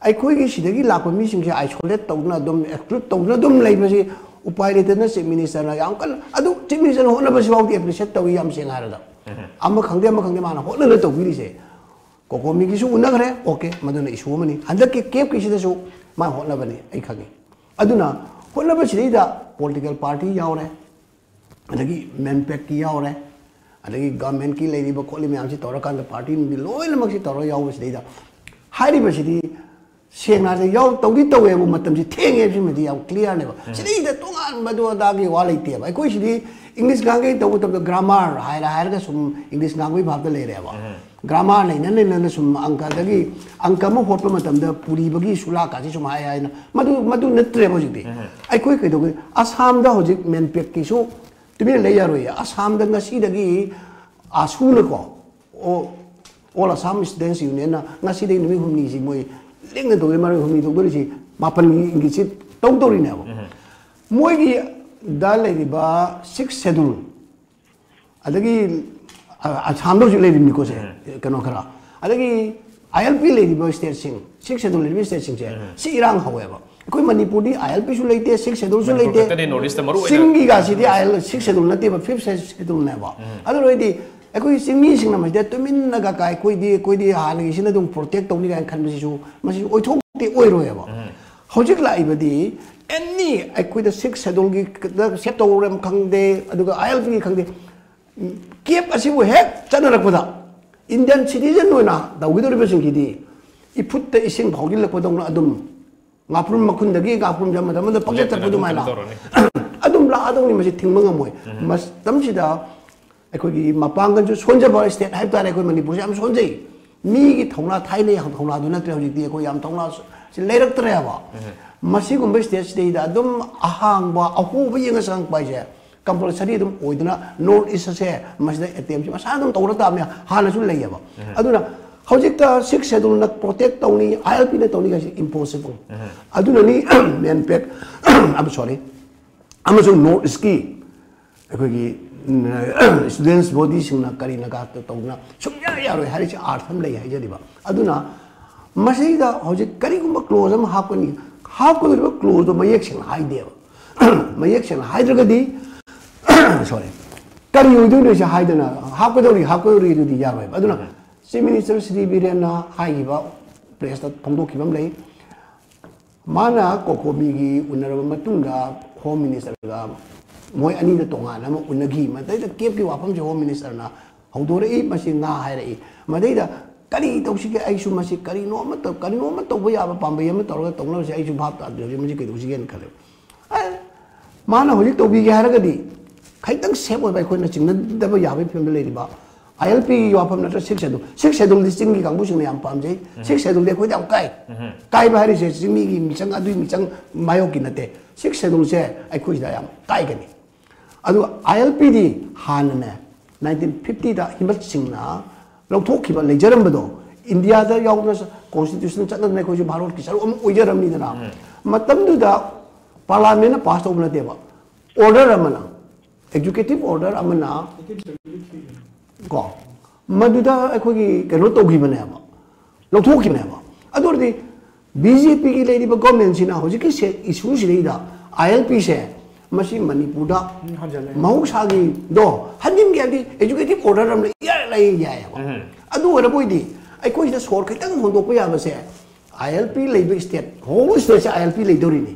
अखोगी सिदगी लाको मिसिंग से आइसोलेट तौदना दम एक्सक्लूड तौदना दम लेबसी उपाय लेतना चीफ मिनिस्टर ना याम कल अदु चीफ मिनिस्टर होनबसी बाउदी एप्रिशिएट तौई याम सेंग हारदा अम खंगे माना होनले तौबिरिसे कोकोमी की उनगरे ओके मदुना इशू मनी हंदक के केप की मा होनबने आई खंगे अदुना होनबसिदा पॉलिटिकल पार्टी यावरे अदगी मैनपैक की यावरे अदगी गवर्नमेंट की लेरिबा खोली मैम से तौरकान पार्टी लोइनमक से तौर यावबसिदा हारिबसिदी सेंगना से याव तौगी तौवेबु मतम से थेंगे सिमदि याव क्लियर नेबा सिदा तोंगान मदु दागी वा लेतेबा अखोई सिदी इंग्लिश गांगे तब तब ग्रामर हायरा सुम इंग्लिश गांगे भाग लेरेबा ग्रामर लेना सुम अंकदगी अंक म होटप मतमद पुरीबगी सुला कासी सुम हायना मदु नत्रेबा होजिदि अखोई कइदोगे आसाम दा होजिक मेनपेक किसु तुमि लेयारोय आसाम दा ngasiदगी आसुनको ओ ऑल आसाम स्टूडेंट्स यूनियन ngasiदि नुमि हुमनि सि मोय लेंग दोगे मारे हुमनि दोगरि सि मापन इंग्लिश तौदोरिनेबा मोयगी दा लेरिबा 6 शेड्यूल अदगी आसाम दो जुले निको से कनो खरा अदगी आईएलपी लेरिबा स्टेट सिंग 6 शेड्यूल लेरिबा स्टेट सिंग से सी इरांग हवेबा कोई मणिपुर दी आईएलपी सु लेते 6 शेड्यूल सु लेते सिंगी गासी दी आईएल 6 शेड्यूल नते 5 शेड्यूल नेबा अदो रोइदी अकोई सिंगी सिंग नमदे तुमिन नगा काय कोई दी हालगी सिना दुम प्रोटेक्ट तौनी गाय खनबसिसु मसि ओइथोकते ओइरोयबा हौजिक लाइबदी एनी अखोई द 6 शेड्यूल की सेट तौरम खंगदे अदुगा आईएलपी की खंगदे केप असिबु हेक चनरकपदा इंडियन सिटीजन होना दाउगिदोरिबसिंगिदी इफुत्त इसिंग भाउगिलकपदौना अदुम ngaprum makhundagi ngaprum jamadamada pakje tapadu maina adum la adong ni masi thingmanga moi mas tamsida akhoi mapangan ju sonjaba state haib tare akhoi manipur jam sonjai mi gi thongna thaile yang thongna duna tre hojik di akhoi yam thongna si leirak tre ba masi gumba state state da adum ahang ba ahu ba yeng sang pai je compulsory adum oiduna north east se masida atm ji masa adum tawra ta me hana su leiya ba aduna हौजिक 6 schedule न protect तौनी ILP ने तौनी गासी impossible अदुननी मैनपेक अब sorry अमसो north east की अखोगी students body सिंगना करी नगा तौना सुमया यारो हारिच आर्थम ले हाइजदिबा अदुना मसीदा हौजिक करीगुम close हम हापनी हापको close दो मयेक सिंग हाइदेबा मयेक सिंग हाइद्रगदी sorry करी उदुने से हाइदना हापको दुदी यारोय अदुना चीफ मिनिस्टर श्री बीरेना हाइबा प्रेस फोंदोखिबम लई माना कोकोमी की उनरब मतुंगा होम मिनिस्टर गा मोय अनी द तोंगान हम उनगी मदै द केप की वाफम जे होम मिनिस्टर ना हौदोरे ई मसी nga हायरई मदै द करी तौसी के आइसु मसी करी नो मत तो बया पांबे हम तोरगा तोंगना से आइसु भाप ता दे मसी के दोसी गेन खले माना होजि तोबी गे हारगदी खैतंग सेब ओय बाय खोना चिंगन दब याबे फिल्म लेरिबा आईएलपी वाफम नत्र 6 शेड्यूल लिस्टिंग की कांगबु सिंग याम पामजे 6 शेड्यूल दे खोय दाम काय बाहरी से सिमी की मिचंग अदुई मिचंग मायो की नते 6 शेड्यूल से आई खोय दा याम काय गनी अदु आईएलपी दी हान ने 1950 दा हिमत सिंगना लौथोखिबा लेजरमबदो इंडिया दा यावना कॉन्स्टिट्यूशन चतन खोय भारत की सरू ओइजरमनी दना मतम दुदा पार्लियामेंट पास तौबना देबा ऑर्डर अमना एग्जीक्यूटिव ऑर्डर अमना को मदुदा अखोगी कनो तौगिबनेबा लौथोखिबनेबा अदोरदि बीजेपी की लेरिबा गवर्नमेंट सिना होजिकि से इशू सिरिदा आईएलपी से मसी मणिपुरदा मौसागी दो हनिन गेदी एजुकेटिव ऑर्डर हम यार लै यायबा अदु वरबोइदि अखोई दा सोर खैतंग होंदोप याबसे आईएलपी लेबे स्टेट होम स्टेट से आईएलपी लेदोरिनि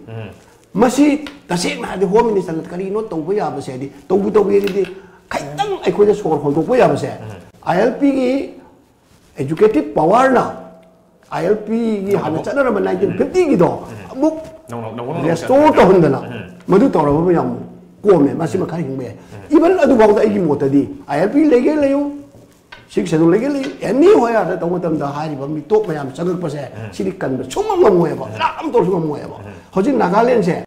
मसी तसेना दि होम मिनिस्टर करी नो तौबो याबसे दि तौबु तौबेदि खैतंग अखोई दा सोर होंदोप याबसे आईएलपी की educative power na ILP gi hana chana ba 1950 gi do amuk restore to hundana madu tawra ba yam ko me ma sima khari hingbe even adu ba da igi mota di ILP lege leyo sik se do lege le any hoya da taw tam da hari ba mi top mayam chagak pa se sidi kan ba chuma ngam moya ba lam to chuma moya ba hojik Nagaland se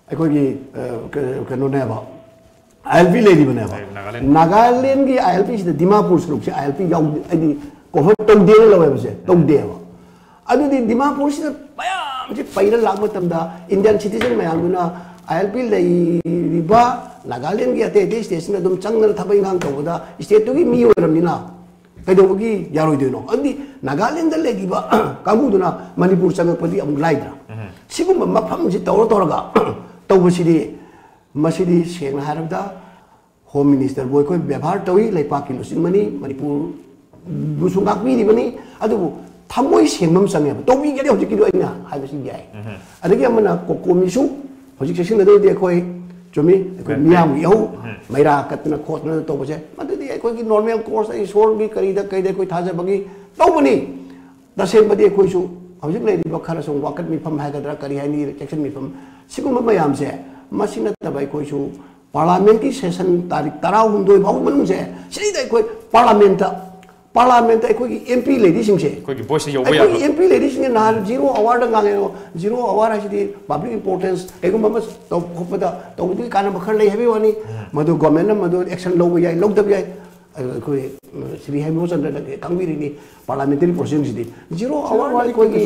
ai ko gi ka no ne ba ILP lady bana ba Nagaland gi ILP se Dimapur se ILP yaw ai ko ho tong de la ba se tong de ba adu di Dimapur se bayam ji paira lam tam da Indian citizen mayam na ILP lay riba Nagaland gi ate station dum changnal thabai ngang to da state gi mi oramnina kaido gi yaroi de no andi Nagaland da lay ba kamu duna Manipur chang padi am laidra sigum mafam ji tawro torga tawbasidi masidi seng harabda home minister boy ko ব্যবহার tawi lai pa ki lusin mani Manipur busungak mi ni bani adu thamoi sengmam sange to mi ge hojik ki do ina hai basi yai adagi amana ko komisu hojik session da de koi jomi ko miyam yo maira katna khotna to bose madu di ko ki normal course ai sor bi kari da kai de koi thaja bagi to bani da seng badi koi su hojik lai di ba khara song wakat mi pham hai ga dra kari hai ni section mi pham sigum mayam se masina tabai koi su parliament ki session tarik tarau hundoi bau manung se sei dai koi parliament ai koi MP lady sing se koi ki voice yo ya MP lady sing na 0 award ngang yo 0 award ai di public importance ai ko mama to khopada to di kana bakhar lei hebi wani madu government na madu action lo yai lo dab yai koi Sri HEMOCHANDRA da kangwiri ni parliamentary procedure di 0 award wali koi ki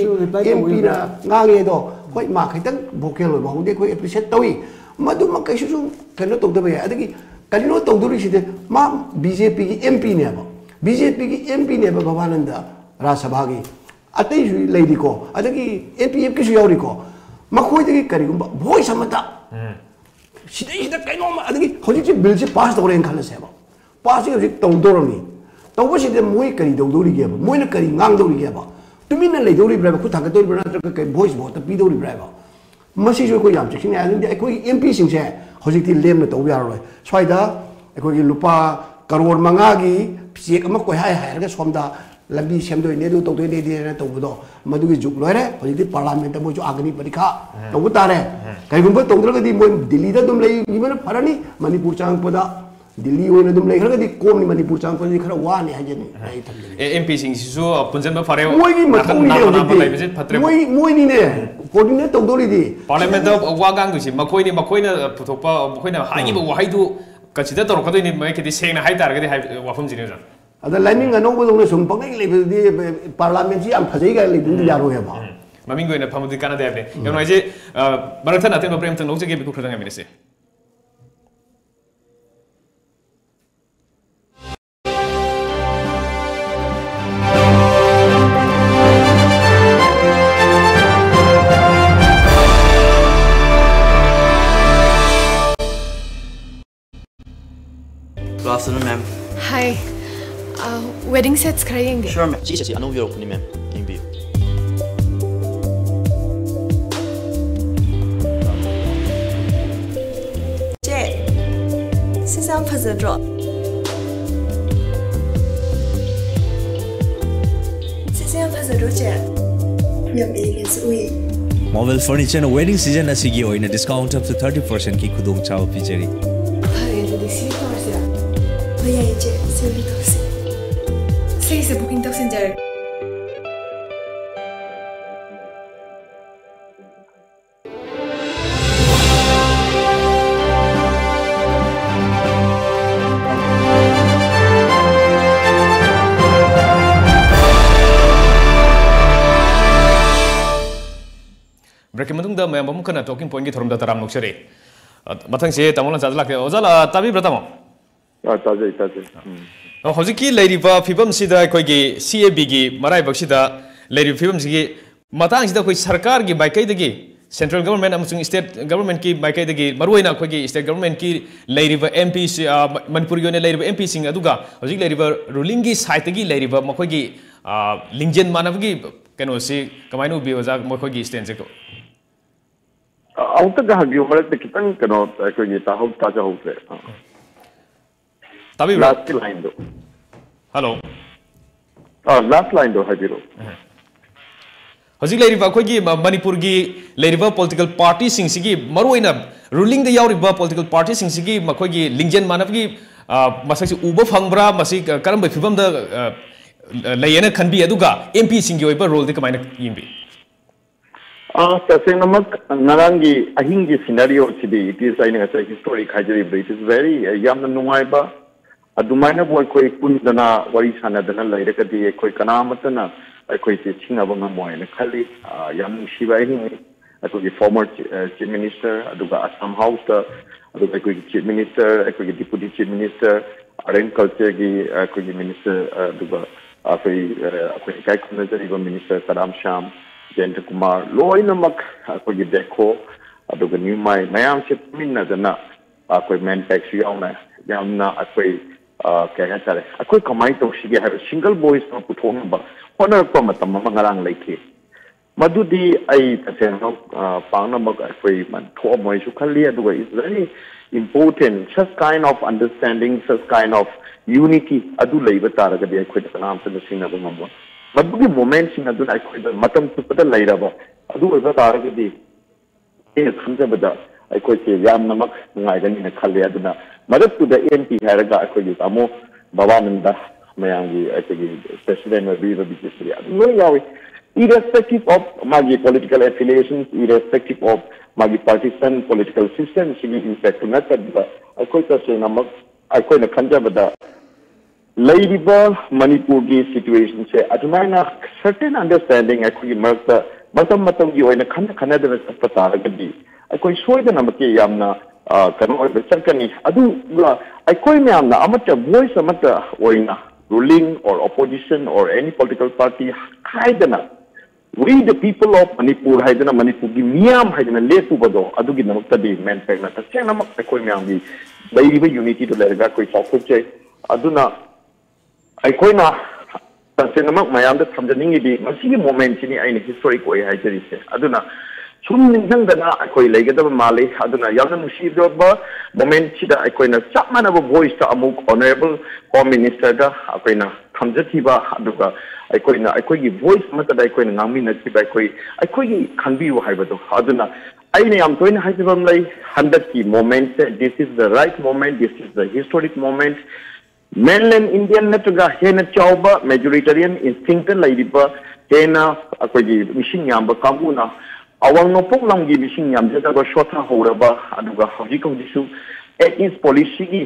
MP na ngang ye do koi ma khaitang vocal lo ba de koi appreciate tawi madu ma kai su kano to da ya adagi kalino to duri si de ma BJP ki MP ne ba BJP ki MP ne ba Bhavananda Rajya Sabha gi atai ju lady ko adagi NPF ki su yauri ko ma khoi de kari gum voice amata sidai da kai no ma adagi hoji ji bill ji pass do ren khala se ba pass ji to do ni to bo si de moi kari do duri ge ba moi na kari ngang duri ge ba tumi na le duri bra ba khu thak duri bra na kai voice bo ta pi duri bra ba masi jo ko yam chik ne adagi ai koi MP sing se hoji ti lem na to ya ro swai da ai koi lupa karor manga gi psiek ama koi hai hai ga somda lambi semdoi ne do to de de na to do madu gi juk loire hoji ti parliament mo jo agni parikha to utare kai gum to ndra ga di mo Delhi da dum lei gi mana farani Manipur chang poda Delhi hoina dum lei ga di kom ni Manipur chang poda khara wa ne ha je ni ai tham je MP sing sisu punjan ma fare moi gi ma thong ni moi ni ne coordinate to dori di parliament da wa gang du si makoi na puthokpa makoi na hangi ba wahai du kachida tor kadoi ni mai kedi seng na hai tar ga di wafam jini jan ada laiming ano bo dong sum pangai le di parliament ji am phajai ga le di yaro ya ba maming go na phamudi kana de ave yono je barathan aten ba prem tan lokje ge biku khadang amine se Good afternoon, ma'am. Hi. Wedding sets karayengi. Sure, ma'am. जी अनु भी रोकनी ma'am कहीं भी. 제 세상 파즈로. 세상 파즈로 제. 여기겠어요. Mobile furniture na wedding season asigi oina discount up to 30% ki khudong chao pijari. भैया ये सेवी तौसे सही से booking तक सेंजर break mendung da mayam bam kana talking point gi thorum da taram noksare mathang se tamolan sajla ke ojala tabi bratamo ताजे हौजिकी लेरिबा फिबम सिदा कोइगी CAB गी मराइ बक्सिदा लेरि फिबम सिगी मतांग सिदा कोइ सरकार गी बाइकै दगी सेंट्रल गवर्नमेंट अमसुंग स्टेट गवर्नमेंट की बाइकै दगी मरुइना कोइगी स्टेट गवर्नमेंट की लेरिबा MP मनपुर योने लेरिबा MP सिंग अदुगा हौजिक लेरिबा रूलिंग गी साइड दगी लेरिबा मखोइगी लिंजेन मानबगी कनोसी कमाइनो बि ओजा मखोइगी स्टेंज को आउट द हगियो मरत कितन कनो कोइगी ताहौ ताजा होसे तभी लास्ट लाइन दो hello last line do hajiro Hojik leiriba akhoi Manipur gi leiriba political party sing sigi maruina ruling the yauriba political party sing sigi makhoi gi lingjen manab gi masaki uba phangbra masi karamba phibam da layena khanbi aduga MP sing gi oiba role de kamaina yimbi Tasing namak narangi ahingi scenario chidi it is aina sa historic hajiri it is very yamna nungai ba adumaina boy koi kundana wari sana dana laira kadi koi kanamatana koi se chinga banga moina khali yam shibai ni koi former chief minister aduga Assam House aduga koi chief minister koi deputy chief minister art culture gi koi minister aduga koi kai kunna minister Karam Sham Jayant Kumar loina mak koi dekho aduga new mai mayam se minna dana koi Manpac yauna yamna koi kaya tare akoi kamai to shige have single voice no puthong ba honor ko matam mangarang leike madudi ai tasen no pangna mak akoi man tho moi su khali aduga is very important such kind of understanding such kind of unity adu leiba taraga de akoi tanam se sina ba mamwa madudi moment sing adu akoi matam tu pada leira ba adu ba taraga de e khanja bada akoi se yam namak ngai gani na khali aduna Madad to the MP haraga akoi amo babananda mayangi akoi president of Viva BJP no yawi irrespective of magi political affiliations irrespective of magi partisan political system sigi impact na tadba akoi ta se namak akoi na khanja bada laiba Manipur gi situation se atmaina certain understanding akoi marta matam gi oina khana da patara gadi akoi soida namake yamna kano circani adu aikoi myam na amata voice amata oina ruling or opposition or any political party haidana we the people of Manipur haidana Manipur gi myam haidana letu bado adu gi namakta di Manpac na ta sena mak aikoi myam gi bairiba unity to lerga koi sakuje aduna aikoi na ta sena mak mayam da thamjaningi di masi gi moment ni aina historic oi haijari se aduna Sum ningdana akoi legadaba mali aduna yamna nusiba moment chida akoina chapmana ba voice ta amuk honorable home minister da akoina thamjathiba aduga akoina gi voice mata da akoina ngami na chiba akoi gi khanbi wa haibado aduna aina yam toina haibam lai 100 ki moment this is the right moment this is the historic moment mainland Indian natuga hena chauba majoritarian instinct laiba hena akoi gi mission yamba kambuna Awang no pok lam gi bising yam jata go shotha horaba aduga hoji ko disu is policy gi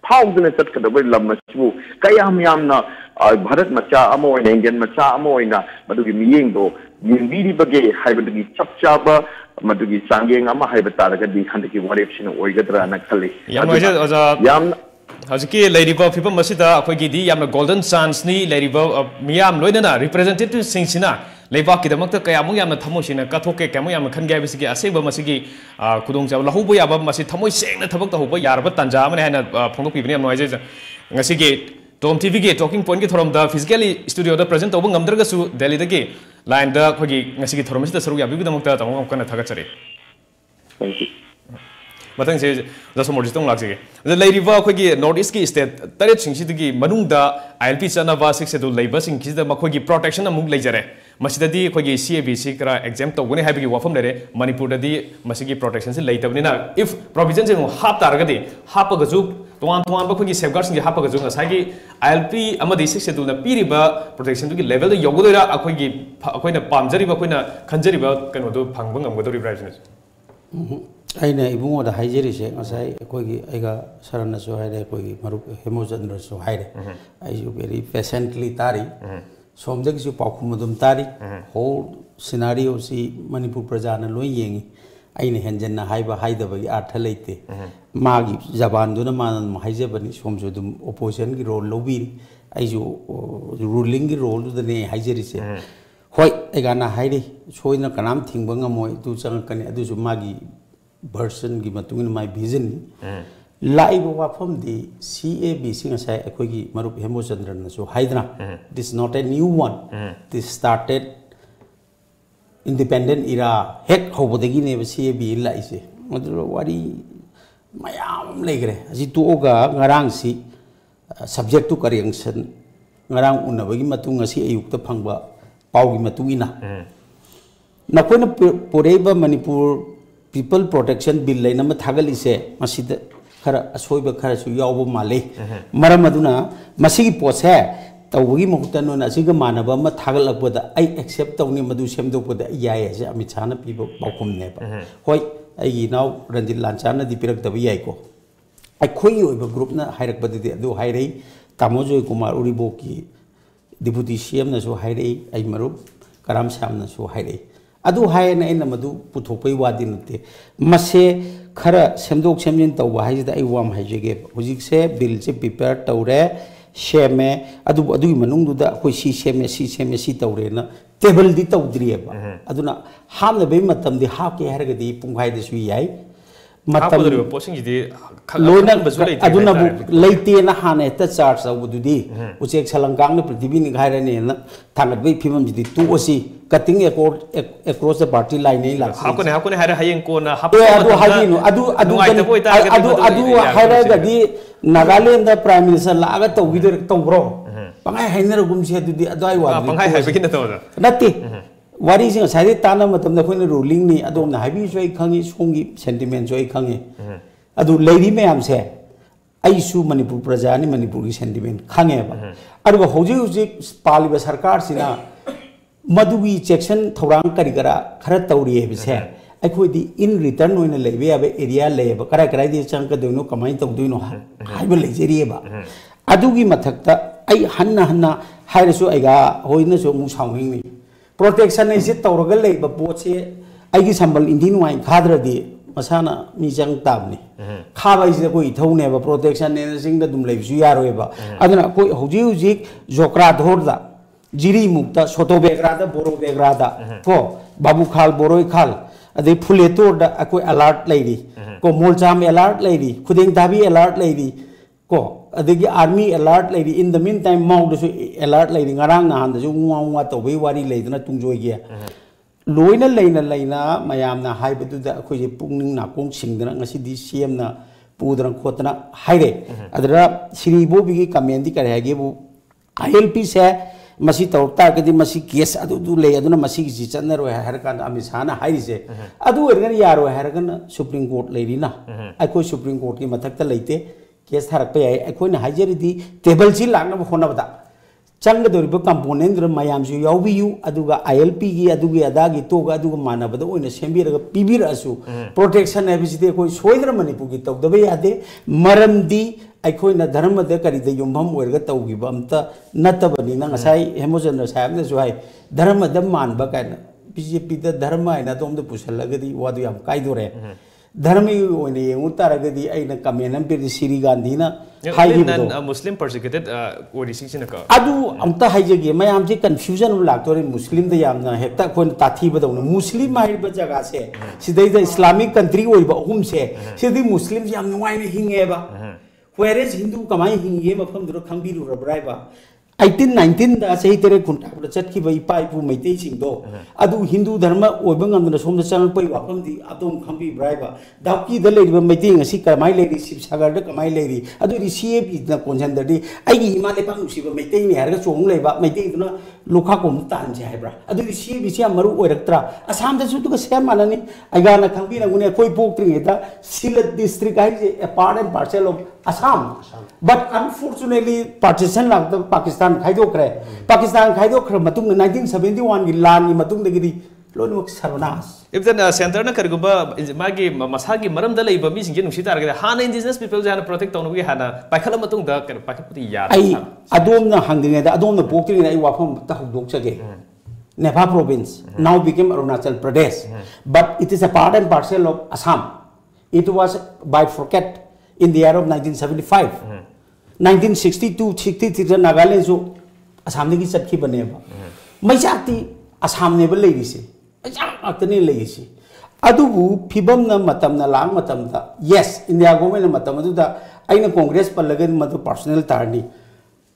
phawdna sat kadaba lam masu kayam yamna bharat macha amo ina indian macha amo ina madugi miyeng do yinbiri bage haibadagi chapchaba madugi sangeng ama haibata daga di handaki warepsin oigadra na khali yam Hajiki Ladiva Pipa Masita, Akogidi, Yam Golden Sons, Ni, Ladiva, Miam, Loidana, representative Singsina, Levaki, the Mata Kayamuyam, Tamoshina, Katoke, Kamuyam, Kangabisiki, Aseba Masiki, Kudunja, Lahuba, Masi Tamoy, saying the Tabaka, Yarba, Tanjam, and Pongo Pivia noises. Nasigi, TOMTV, talking point from the physically studio, the present Obung Amdragasu, Delhi the gate, line the Kogi, Nasiki Tormis, the Suria, Bidamota, Kana Takachari. Thank you. Matang says the SOMORJIT Laxi. The lady Vakogi, Northeast State, Taraching Shitigi, Manunda, ILP Sanava, 6 to labors in Kiz the Makogi protection among Lajare. Masidi Kogi CABC exempt of when happy wafum dere, Manipur di Masigi protections later. If provisions in half targadi, half a gazoo, to one Bakogi safeguards in the half a gazoo, Sagi, ILP Amadi 6 to the Piriba protection to level the Yogura Akogi, Akoina Pamjari Bakuna, Kanjariba, Kanodu, Pangung, with the repressions. Aina ibungo da haijeri se ngasai kogi aiga sarana so haide kogi marup HEMOCHANDRA so haide I you very patiently tari somjak su pakhumudum tari whole scenario si Manipur prajana loi yengi aina henjanna haiba haidaba gi artha leite magi jaban duna manan haijebani somjo dum opposition gi role lobiri aiju ruling gi role du ne haijeri se hoi aiga na haide soina kanam thingba ngamoi tu changkani adu su magi version gi matungin my vision live wafam di CABC ngasai akogi marup HEMOCHANDRA na so haidna this is not a new one this started independent era hek hobodagi ne CAB la ise madro wari mayam legre aji tu oga ngarang si subject to correction ngarang unabagi matung ngasi ayukta phangba paugi matungina nakoina poreba Manipur People Protection Bill laina ma thagalise masida khara asoiba khara su yawbo male maram aduna masigi pose tawgi muhta no asiga manaba ma thagalakbada ai accept tawni madu semdokbada yai ase Amit Shah na pibo paukum ne ba hoi ai now Ranjit Lancha na dipirak tabi yai ko ai khoi oiba group na hairak badidi adu hairei Tamojoy Kumar Uribo ki Deputy CM na so hairei ai marup Karam Sham na so hairei adu haina ina madu puthopai wadi nate mase khara semdok semjin tawba haida ai wam haijege hujik se bill se prepare tawre sheme adu manung du da koi si sheme si tawre na table di tawdri ba aduna hamna be matam di ha ke harga di punghai de su yai matam posing di loina aduna bu leite na hane ta charge awu du di uchek salangang na prithibi ni ghaira ne na thangat be phimam di tu osi cutting across the party line nei lak hakone hara hayeng ko na adu hara gadi Nagaland da prime minister la aga to gider to bro pangai hainer gum se du di adai wa pangai hai begin to nati wari sing sari tana matam da khone ruling ni adom na habi joi khangi songi sentiment joi khangi adu lady me am se ai su Manipur praja ni Manipur ki sentiment khange ba aru hoji paliba sarkar sina madugi section thorang kari gara khara tawri he bise akhodi in return oina lebe abe area lebe kara di changka doino kamai tawduino haiba lejeri ba adugi mathakta ai hanna hairasu aiga hoina so mu sawning ni protection is tawraga leba poche aigi sambal indin wai khadradi masana mi jang tabni khaba is ko ithone ba protection ne singda dum lebisu yaroi ba aduna ko hoji jokra dhorda Jiri mukta soto begrada boro begrada ko babu khal boroi khal ade phuletor da akoi alert lady ko molcham alert lady khuding dabi alert lady ko adegi army alert lady in the meantime mau du alert lady ngarang na han da ju ngwa to be wari leidna tungjoi ge loina leina mayam na haibedu da akoi je pungning na kong singdana ngasi di CM na pudran khotna haire adra sri bobi gi kamendi kare hage bu ILP se masi tawta kadi masi case adu le aduna masi ji chanaro harkan Amit Shah na haise adu ergan yaro harkan Supreme Court leirina akoi Supreme Court ki mathakta leite case harak pe akoi na hajeri di table si lagna hona bada chang do riba component ro mayam su yawbi yu aduga ILP gi adugi adagi to ga aduga manabada oina sembira ga pibir asu protection habisite koi soidra Manipur gi tawdabe yade maramdi aikoina dharma de kari de yumbam werga tawgiba amta natabani na ngasai hemochandra sahab ne suhai dharma da manba kana BJP da dharma ina tomda pusalagadi wadu yam kaidore dharma oine yengu taragadi aina kamenam pe Sri Gandhi na haibi Muslim persecuted odi sing ka adu amta haijege mayam je confusion laktore Muslim da yamna hekta kon tathi badawna Muslim mai ba jaga se sidai da Islamic country oiba hum se sidai Muslim yam nuai ne hinge ba whereas Hindu kamai hingi mafam duro khangbiru rabraiba 1819 da sahi tere kunta ko chatki bai pai pu meitei sing do adu Hindu dharma oibang amna somda chang pai wapam di atom khambi braiba dauki da leiri ba meitei ngasi kamai leiri sip sagar da kamai leiri adu ri CAP na consider di ai gi himale pa nusi ba meitei ni harga chong leiba meitei duna lokha kom tan je haibra adu ri CAP sia maru oiraktra Assam da su tu ka sem manani aiga na khangbi na gune koi pok tri da Silat district ai a part and parcel of Assam but unfortunately partition like the Pakistan Pakistan matung 1971 gi lan ni matung de gi lonu sarvanas if then center na karguba magi masagi maram da leiba mi singin nusi targa hana indigenous people jana protect tonu gi hana paikhala matung da paikhaputi ya ai adom na hangdinga da adom na pokri na ai wafam ta hudok chage Nepal province now became Arunachal Pradesh but it is a part and parcel of Assam it was by forget in the year of 1975 1962 63 Nagaland so Assam ki chatki bane ba maijati Assam ne ba leisi ajak ne leisi adubu phibam na matam na lang matam da yes India government na matam adu da aina Congress palaga madu personal tarni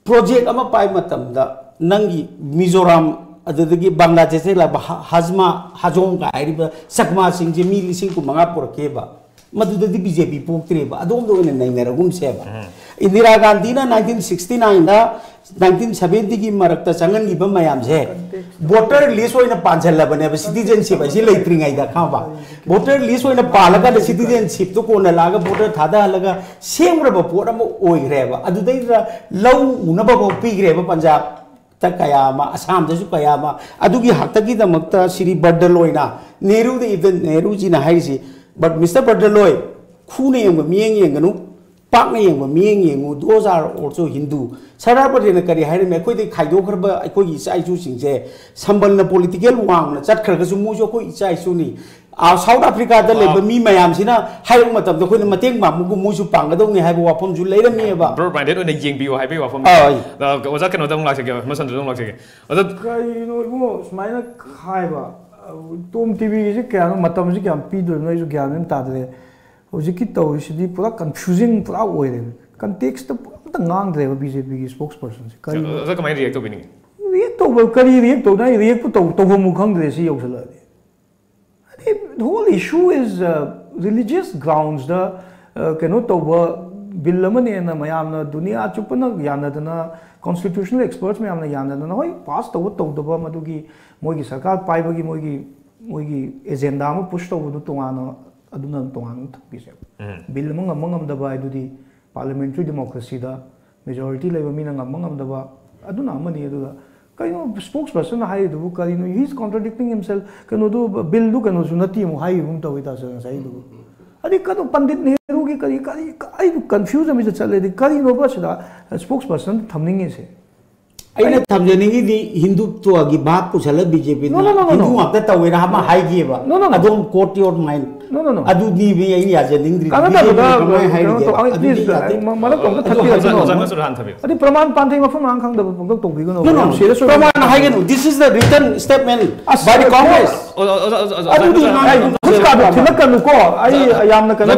project ama pai matam da nangi Mizoram adudagi Bangladesh la Hazma Hajong ka ariba sakma singje mi lising ku manga porke ba madudadi BJP poktre ba adom do ne nainaragum se ba Indira Gandhi ना 1969 ना 1970 की मरकता Changan की बमयाम से voter list होइना पांचलबने citizenship असी लेत्रिङैदा खाबा वोटर लिस्ट होइना पालगा द सिटीजनशिप तो कोना लागा वोटर थादा हलगा सेमरब पोट अम ओइग्रेबा अदुदै लौ उनबा पिग्रेबा पंजाब त कयामा असम दसु कयामा अदुगी हक्तगी दमक्ता श्री बड्डलोइना नेहरू द इवन नेहरू जी ना हाइसी बट मिस्टर बड्डलोय खुने यंग मियंग यंगनु पाकने यंग मियंग यंगु those are also Hindu Sardar Patel करी हाइरे मे कोइ खाइदोखरबा अखोई इचाइसु सिंजे संबलना पॉलिटिकल वांगना चटखरगसु मुजो अखोई इचाइसुनी साउथ अफ्रीका द लेब मी मयाम सिना हाइरु मतम द कोइना मतेंग मामुगु मुजु पांगदौनी हाइबो वाफम जु लेरमीबा ब्रो ब्राइडेड ओने येंबियो हाइबे वाफम ओजा कनो दम लाक्से मसन दम लाक्से ओजा कइनो इबो स्माइना खाइबा टोम टीवी से क्या मतम से क्या पीदो नइसु ज्ञान न तादरे होजिकी तौसिदी पूरा कंफ्यूजिंग पूरा ओइरे कंटेक्स्ट तो ngang dre BJP की spokesperson से करी ओजा कमाई रिएक्ट तो बिनी रिएक्ट तो करी रिएक्ट तो ना रिएक्ट तो हम खंग दे सी योसला दे the whole issue is religious grounds the कनो तो बिल मने ना मयाम ना दुनिया चुपना यानदना constitutional experts में हमने यानदना होय पास तो दबा मदुगी मोगी सरकार पाइबगी मोगी एजेंडा में पुश तो दु तोंगाना अदुना तोंगान थपिसे बिल मंगम दबा दुदी parliamentary democracy da majority level mina ngam da ba aduna amani aduga kaino spokesperson hai du karino he is contradicting himself kano do bill du kano sunati mu hai hum to ita sa sai du adi kano pandit nehru ki kari ai confuse me chale di karino ba sida spokesperson thamning se aina thamjaningi di hinduत्व की बात पुछला BJP Hindu आपता Tavera हम high गिएबा अदोम court your mind अदु दी भी आई याजनिंग काना मला तो थपी अदि प्रमाण पांथै मफम आंग खंग दब पंग तो बिगनो प्रमाण हाइगनो this is the written statement by the Congress अदु दी खुद का थिलक कनु को आई यामना कनु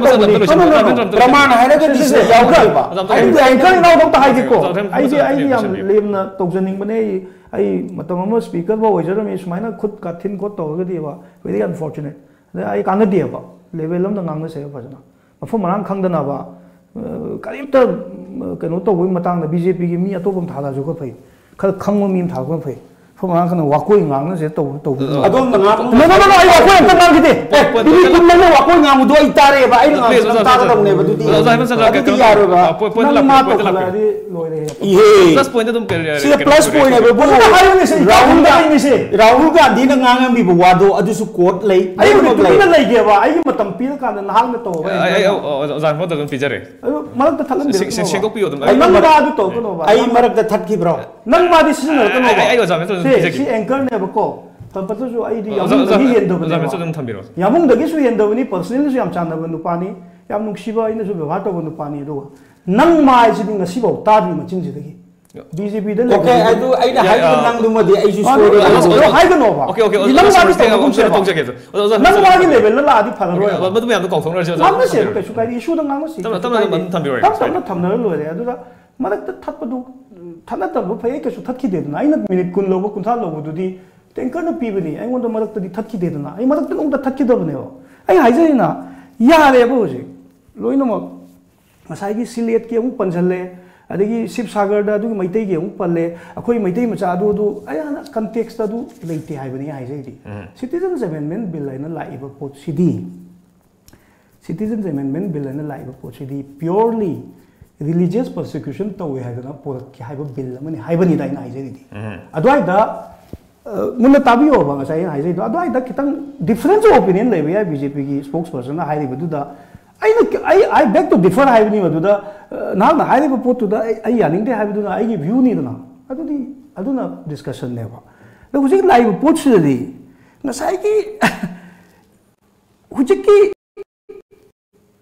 प्रमाण हाइरगा दिस यावखा आई एंकर नाउ तो हाइगे को आई याम लेमना तोजनिंग बने आई मतम स्पीकर बो ओजरम इसमाइना खुद का थिन को तोगदी बा वेरी अनफॉर्चुनेट आई कांग दिएबा लेवल हम नंगांग से फजना मफम मरांग खंगदना बा करीब त कनो तो वई मतंग बीजेपी की मी अतोबम थादा जो को फै खल खंगो मी था को फै फमरांग खन वाकोई ngang से तो अदोम नंगा नो आई वाकोई अंत ngang किते बिबी कुन न वाकोई ngang दो इतारे बा आई ngang तादा दउने बदुदी अदुदी यारो बा पॉइंट ला लोरे ये प्लस पॉइंट तुम कर सी प्लस पॉइंट है बो राहुल गांधी न ngang मी वादो अदुसु कोर्ट लै आई तुम लै के बा आई मतम पीर का नहाल में तो आई जान मत तुम पिजरे मरक त थलन दे सेको पियो तुम आई नंग बा तो को बा आई मरक त थटकी ब्रो नंग बा दिस न को आई जान सी एंकर ने बको तपतसु आई दी यामुंदगी हेंदबने यामुंदगी सु हेंदबनी पर्सनली सु याम चांदब नुपानी याम नुक्सिबा इन सु व्यवहार तब नुपानी दो नंग माय सिदि ngasibo ताबी मचिन सिदगी बीजेपी द ओके अदु आइना हाइ नंग दुमदि आई सु स्टोरी हाइ गनो बा ओके नंग मा स्टे हम से तोंग जगे नंग मा की लेवल ला आदि फररो मदु याम कौ थोंग रसे नंग से कछु काई इशू द नंग से तम थम्बिरो तम थमनर लोरे अदु मरक त थपदु थाना तब फै कछु थक्की देदना आइना मिनिट कुन लोबो कुंथा लोबो दुदी टैंकर न पीबनी आइगोंद मरक तदि थक्की देदना आई मरक त उंदा थक्की दबने हो आई हाइजैना यारे बो जे लोइनमक मसाइगी सिलेट के अमु पंजले अदगी शिवसागर दा अदु मैतै के अमु पल्ले अखोई मैतै मचा अदु आयाना कंटेक्स्ट अदु लेते हाइबनी हाइजैदी सिटीजन्स अमेंडमेंट बिल आइना लाइबा पोट सिदी सिटीजन्स अमेंडमेंट बिल आइना लाइबा पोट सिदी purely religious persecution to we have na porak ki haiba bill mani haiba ni dai na haije di adwai da munna tabiyo ba ngasai haije do adwai da kitang difference of opinion le ya BJP ki spokesperson na hairi badu da I beg to differ haiba ni badu da na na hairi ba pot da ai yaning de haiba du na ai gi view ni da na aduna discussion ne ba da hujik live pot se di ngasai ki hujik ki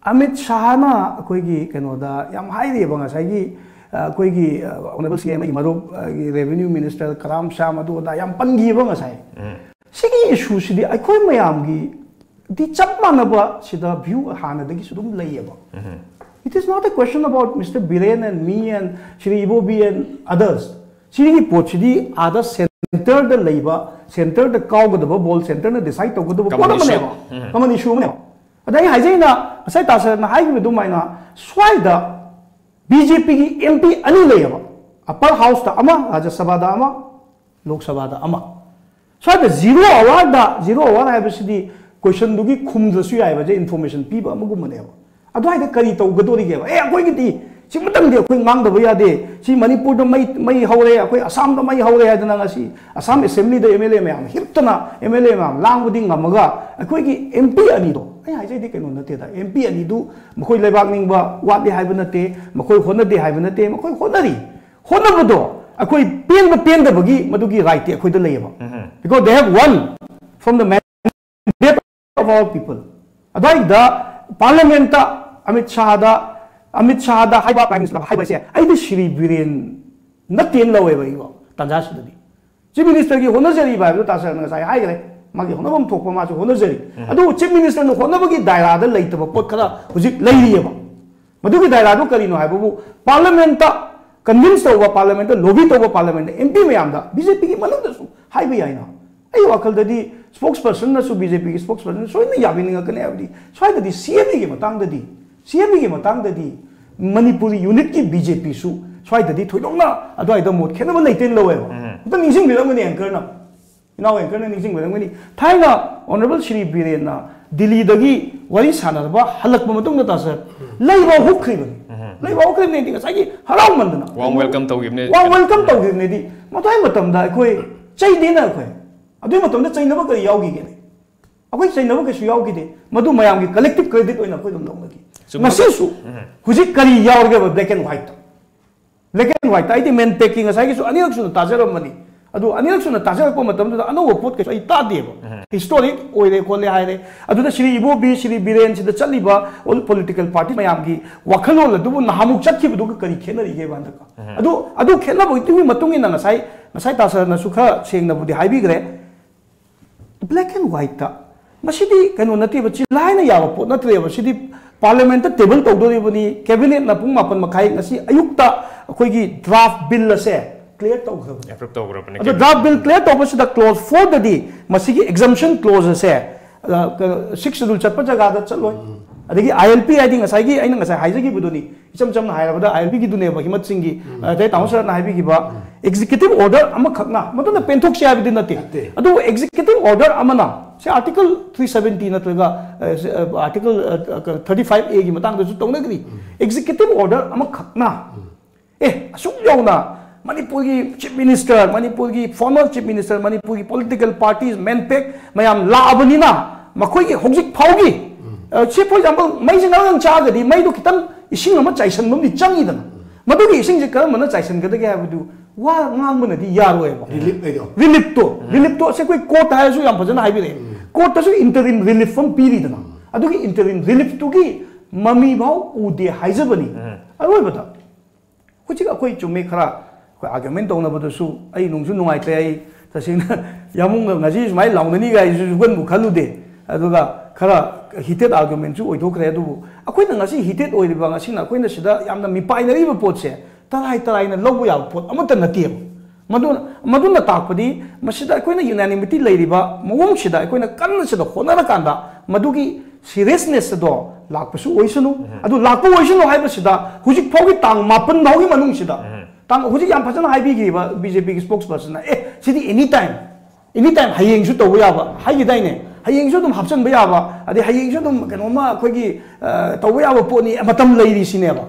AMIT SHAH na koi gi kenoda yam high ri banga sai gi koi gi honorable CM gi maru revenue minister Karam Shah madu da yam pan gi banga sai sigi issue sidi ai koi mayam gi di chap manaba sida view hana da gi sudum layeba it is not a question about Mr. Biren and me and Shri Ibobi and others sigi gi pot sidi other center da layba center da kaw ga da ball center na decide to ga da ko na common issue ne adai haijai na sai ta sa na hai gi du mai na swai da BJP की MP ani layaba upper house da ama Rajya Sabha da ama Lok Sabha da ama so the 0 hour hai basidi question dugi khumdasu yai ba je information piba amagu maneba adu hai de kari to gadori ge ba akoi gi ti si matang de akoi ngang da ba ya de si Manipur da mai haure akoi Assam da mai haure ha dana ngasi Assam assembly da MLA mayam hiptana MLA mayam langbudi ngamaga akoi gi MP ani do ai hai jai de keno na te da MP ani du makoi lebak ning ba wat de hai ba na te makoi hona de hai ba na te makoi honari hona ba do akoi pen da bagi madugi right akoi da leba because they have won from the mandate of all people adai da parliament ta Amit Shah da hai ba prime minister hai ba se ai de Shri Biren na ten lawe ba iwa tanja sidadi chief minister ki hona jari ba ta sa na sai hai gare magi hona bam thokpa ma chu hona jari adu chief minister no hona bagi daira da leita ba pot khara hujik leiri ba madugi daira do kari no hai bu parliament ta convince over parliament lobby over parliament MP mayam da BJP ki manung da su hai ba yaina ai wakal da di spokesperson na su BJP ki spokesperson so na yabi ninga kane abdi so da di CM ki matang da di CM ki matang da di Manipuri unit ki BJP su so da di thoidong na adai da mot khena ba leiten lowe ba ta ningsing bilang ni anchor na inaw anchor na ningsing bilang ni thaina honorable Shri Biren na Delhi dagi wari sanar ba halak ba matung na ta sir leiba hukri ba leiba hukri ne di sai haram mandana warm welcome to gibne di matai matam da koi chai dina koi adu matam da chai na ba kari yaugi ge akoi chai na ba ke su yaugi de madu mayam gi collective credit oina koi dum long gi ngasi su huji kari yaurge ba black and white ai di men taking asai gi su ani su ta jaram mani adu ani su na ta jaram ko matam da anu pot ke ai ta de ba historic oire ko le haire adu da Shri Ibo B Shri Biren si da chali ba all political party mayam gi wakhalo la du na hamuk chat ki du kari khenari ge ba da adu khena bo itumi matung ina ngasai ta sa na su kha seng na bu di haibi gre black and white ta masidi kanu nati ba chi lai na ya pot na tre ba sidi parliament ta table to do bani cabinet na pung mapan makai ngasi ayukta akoi gi draft bill la se clear to approve to grab the draft bill clear to ba sida clause 4 da di masigi exemption clause se 6 schedule chat pa jaga da chaloi adagi ILP I think ngasai gi aina ngasai haija gi buduni icham cham na haira ba ILP gi dune ba himat singh gi dai tawsar na haibi gi ba executive order ama khakna matuna penthok se abi dinate adu executive order amana se article 370 natraga article 35A gi matang da su tongna gri executive order ama khakna asuk yauna Manipur ki chief minister Manipur ki former chief minister Manipur ki political parties Manpac mayam la abani na makoi ki hojik phaugi che for example mai jing ngang cha ga di mai do kitan ising ama chaisan mum ni changi dana madu gi ising je kar mana chaisan ga da ga bu wa ngang mana di yaroi ba relief to se koi court ha su yam phajana haibi re court ta su interim relief from piri dana adu gi interim relief to gi mami bau u de haijabani aroi bata kuchi akoi chume khara ko argument dong na ba su ai nung su nungai te ai tasina yamung ngaji mai launani ga su gun bu khalu de aduga khara heated argument su oidok re adu akoi na ngasi heated oiriba ngasi na akoi na sida yamna mi painari ba pot se tarai na lobu ya pot amata na tiam maduna takpadi masida akoi na unanimity leiriba mawong sida akoi na kanna sida honara kanda madugi seriousness do lakpasu oisunu adu lakpa oisunu haiba sida hujik phogi tang mapan baugi manung sida tang hujik yam phajana haibi gi ba BJP ki spokesperson na sidi anytime hayeng su to ya ba hayi dai ne hayeng su dum hapsan ba ya ba adi hayeng su dum kanoma khoi gi to ya ba poni matam leiri sine ba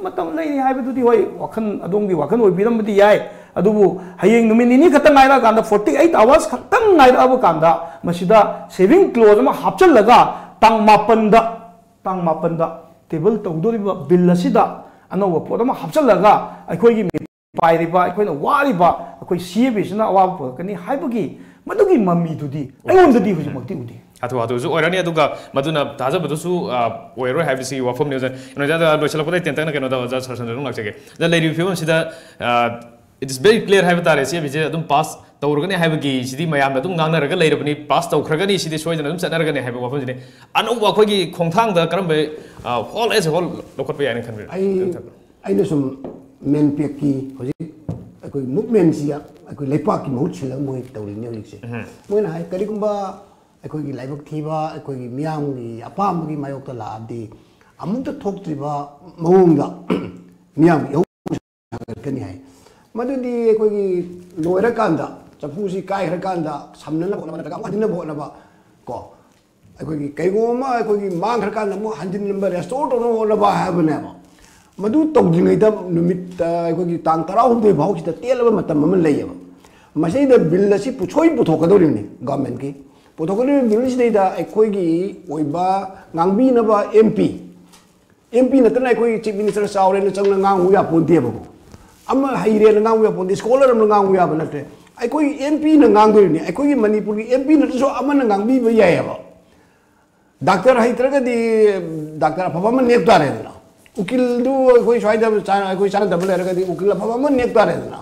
matam leiri haiba du di hoi wakhan adong gi wakhan oi biram di yai adubu hayeng numi ni khatang ngai ra kanda 48 hours khatang ngai ra ba kanda masida saving clause ma hapchal laga tang mapan da table to do ba bill asida ano wa podama hapchal laga akhoi gi pai riba akhoi na wari ba akhoi CB sina awa pa kani haibugi madugi mami dudi ayon dudi huji makti udi hatu zu orani aduga maduna taja badu su oiro have see wafam news no ja do chala pota tentang na keno da ja sarsan rung lakche the lady film sida it is very clear have tare se bije adum pass tawrugani have gi sidi mayam adum ngangna raga leirabani pass tawkhragani sidi soidana adum sanaragani have wafam sidi anu wa khoi gi khongthang da karambe all as a whole lokot pa yana khanbe ai na sum Manpac ki hoji akoi movement sia akoi lepa ki mohut chila moi tawri ne likse moi na hai kari kumba akoi gi laibak thiba akoi gi miam gi apam gi mayok ta la abdi amuk ta thok triba mawung da मियाम यौ कनी है मदुदी कोई lower कांदा चफूसी काय हर कांदा सामने ना बोलना का वादिन बोलना बा को कोई कईगोमा कोई मांग हर कांदा मु हंजिन नंबर रेस्टोर तो बोलना बा है बने बा मदु तौदिंगै दा नुमित कोई तांग तराव दे भाव की तेलब मतम मन लेयबा मसैद बिल असी पुछोई पुथोकदोरिनि गवर्नमेंट की पुथोकदोरि बिल सिदैदा अखोइगी ओइबा ngangbinaba MP नतना अखोइ चीफ मिनिस्टर सावरेन चंगना ngangu या पोंतेबो अमा हाइरे ngangu या पोंते स्कॉलर अम ngangu या बनते अखोइ MP न nganगदोरिनि अखोइगी मणिपुर की MP नतसो अमन ngangbीबा यायबा डॉक्टर हाइत्रगदी डॉक्टर अफबा नेक्तारेना उकिल दु अखोइ स्वाइदा अखोइ साना दबल रगदी उकिल अफबा नेक्तारेना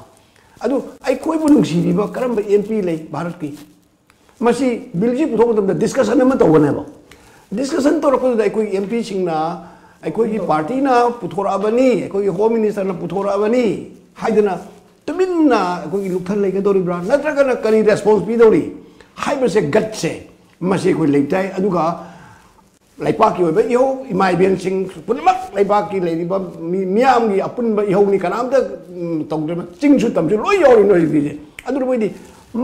अदु अखोइबु नुंसिरिबा करम MP ले भारत की मसी बिलजी पुथोकदम डिस्कशन अमा तौबनेबा डिस्कशन तौरकोद अखोइ MP सिंगना अखोइ पार्टी ना पुथोराबनी अखोइ होम मिनिस्टर ना पुथोराबनी हाइदना तमिन्ना अखोइ लुथल लेगदोरिब्रा नत्रगना करी रेस्पॉन्स पीदोरी हाइबसे गट से मसी अखोइ लेताय अदुगा लाइपाकी होइबा इहो इमाइबेन सिंग पुनमक लाइपाकी लेरिबा मियामगी अपुनबा इहोनी कनामदा तौद्रम चिंगसु तमसु लोय योरि नोइ दिजे अदुरबोइदी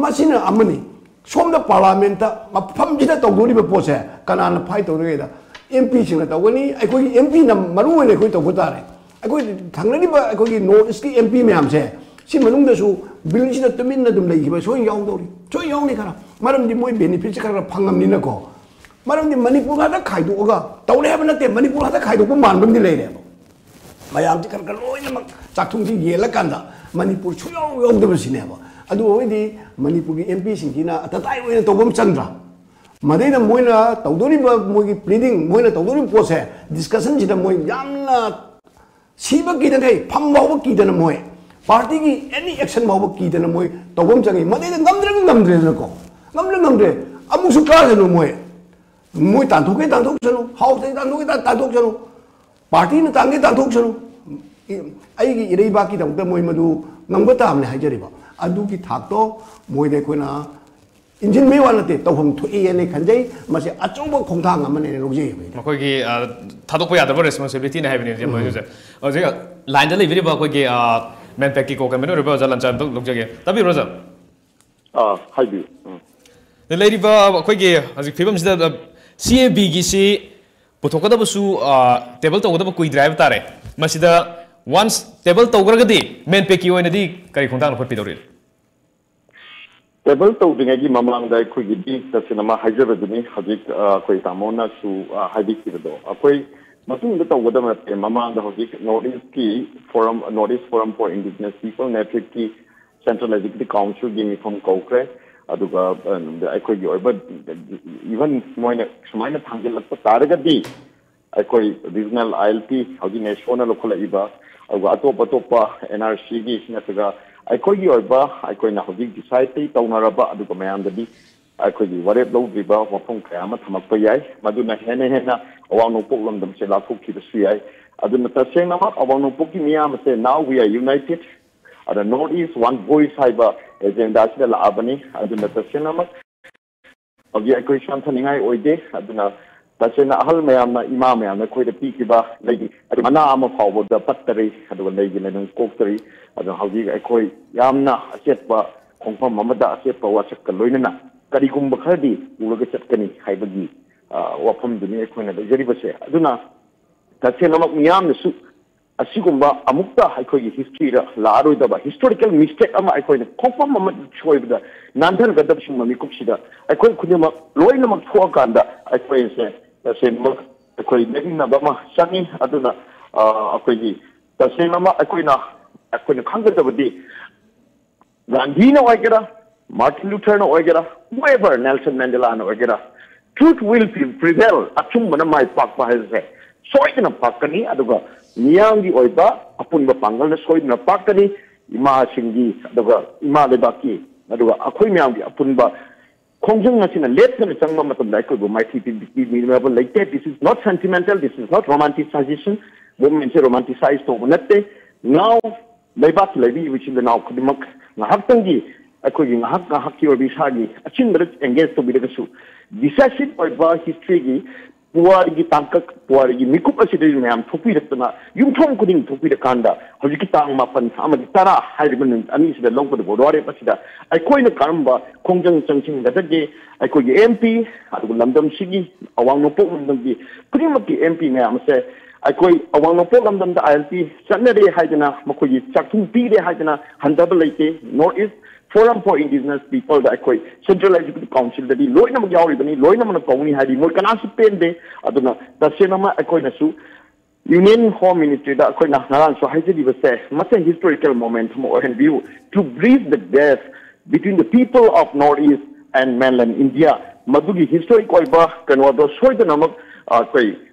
मसिना अमनी सोमदा पार्लियामेंट मफमजिदा तौदोरिबा पोसे कनाना फाइट तौदोरेदा MP सिंगना तौगनी अखोइ MP न मरु ओइने अखोइ तौगतारे अखोइ थांगनदिबा अखोइ नॉर्थ ईस्ट की MP मैमसे सि मनुंगदसु बिलजिदा तुमिन्ना दुम लेगिबा सोय यावदोरि सोय यावनी खरा मरमदि मोय बेनिफिट खरा फंगमनिना को मरमदि मणिपुर हादा खाइदोगा तौले हबा नते मणिपुर हादा खाइदोबा मानबंदि लेरे मयामदि खरखर लोइनमक चाथुंगि येला कांदा मणिपुर सुयाव यावदबसिनेबा अदु ओइदि मणिपुर की MP सिंगिना तताइ ओइना तौबम चंद्रा मदेना मोइना तौदोरिबा मोइगी प्लीडिंग मोइना तौदोरि पोसे डिस्कशन जिदा मोइ यामना सीबा कीदनै फमबाव कीदना मोइ पार्टी की एनी एक्शन बाव कीदना मोइ तौबम चंगी मदेना नगमद्रे नको नगमद्रे अमुसु क्लाजनो मोइ तांथोकसनु हाउस तांथोकसनु पार्टी ने तांगे तांथोकसनु अइगी इरेबा की दमता मोइ मदु नंगबा तामने हाइजरिबा अदुगी थाक्तो मोइदे कोना इंजिन में वालते तौहम थुएने खंजै मसे अचौब खोंथांग अमने लौजै मखोगी थादोक यादब रेस्पोंसिबिलिटी ने हाइबनि जे मोइजे अजे लाइन द लेबिरि बा कोगी मैनपैक की को-कन्वेनर रिबा जलांचा तो लौजगे तबि रोजा हाइबि लेरिबा कोगी हजि फिबम सिदा CAB की सी पुथोकदबसु टेबल तौगदब कुइ ड्राइव तारे मसिदा वंस टेबल तौग्रगदी मैनपैक की ओइनदी करि खोंथांग फटपिदोरि टेबल तौदिंगी ममांग अखोई तसिनमा हाइजबदुनी हजिक अखोई तामोना सु हाइबिकिबदो अखोई मसुंग तौगदम नते ममांग हजिक north east forum for indigenous people network की सेंट्रल एग्जीक्यूटिव काउंसिल की मिफम कौक्रे अदुगा अखोई ओइबा इवन मोइना सुमाइना थांगलप तारगदी अखोई रीजनल ILP हजि नेशनल लोखलइबा अगुआ अतोपा NRC की नतगा अखोई ओइबा अखोइना हजि डिसाइड तौनरबा अदुगा मयामददी अखोई वरेप लौद्रिबा मफम कयामा थमकपा याय मदुना हेना अवांग नोपोलमदम से लाथोखिबसु याय अदुना तसेंगमा अवांग नोपोकी मियाम से नाउ वी आर यूनाइटेड अदा नॉर्थ ईस्ट वन वॉइस हाइबा एजेंडा से लाबनी अदुना तसेंगमा अबि अखोइ शांथनिंगाय ओइदे अदुना तसेना अहल मयामना इमा मयामना खोइदा पीकिबा लेगी अदु मना अमा फावबदा पत्तरी अदुगा लेगी नंग कोक्तरी अदु हौजी अखोइ यामना असेतबा खोंफम अमदा असेतबा वासक लोइनना करिगुम्बा खरदी उलगा चटकनी हाइबगी वाफम दुनि अखोइना जरिबसे अदुना तसेना मियामनसु असिगुम्बा अमुक्ता अखोइगी हिस्ट्री रा लारोइदबा हिस्टोरिकल मिस्टेक अमा अखोइना खोंफम अमा छोइबदा नांधन गदबसिंग ममिकुपसिदा अखोइ खुनिमा लोइनमक थोकांदा अखोइसे तसेना अखोइ नेगिनबमा संगी अदुना अखोइगी तसेना अखोइना खंगदबदी गांधी ना ओइगेरा मार्टिन लूथर ना ओइगेरा whoever नेल्सन मंडेला ना ओइगेरा truth will prevail अचुंबना माइ पाकपा हैसे सोइदना पाकनी अदुगा मियांगी ओइबा अपुनबा पांगलना सोइदना पाकनी इमा सिंगी अदुगा इमा लेबाकी अदुगा अखोइ मियांगी अपुनबा खोंजंग नसिना लेटना चंगमा मतम लाइको माइटी पी मिरबा लाइटे this is not sentimental, this is not romanticization women say romanticize तो नते now लेबाक लेबी which in the now खुदमक ngahaktangi अखोगी ngahak की और बिसागी अचिन बरत एंगेज तो बिरगसु डिसेसिव ओइबा हिस्ट्री की puari tangkak puari mikup asidi मैम थोपी रखना युमथों को दिन थोपी रखांदा हजी की तांग मापन सामने तारा हाइरबन अनी से लोग पर बोलवारे पसीदा आई कोई न कारम्बा खोंजंग चंचिंग गदगे आई कोई एमपी अदुग लमदम सिगी अवांग नोपो लमदम की प्रीमक की एमपी मैम से आई कोई अवांग नोपो लमदम दा आईएलपी चन्नरे हाइजना मकोई चाकुं पीरे हाइजना हंदब लेते north east Forum for Indigenous People that I Central Executive Council that the Loy Nam Yawi Bani, Loy Nam Koni had more can also pen day, Aduna, the cinema Nasu Union Home Ministry that Naran so Haji was said, much a historical moment more and view to bridge the gap between the people of Northeast and mainland India. Madugi historic Oiba can wado soy the namak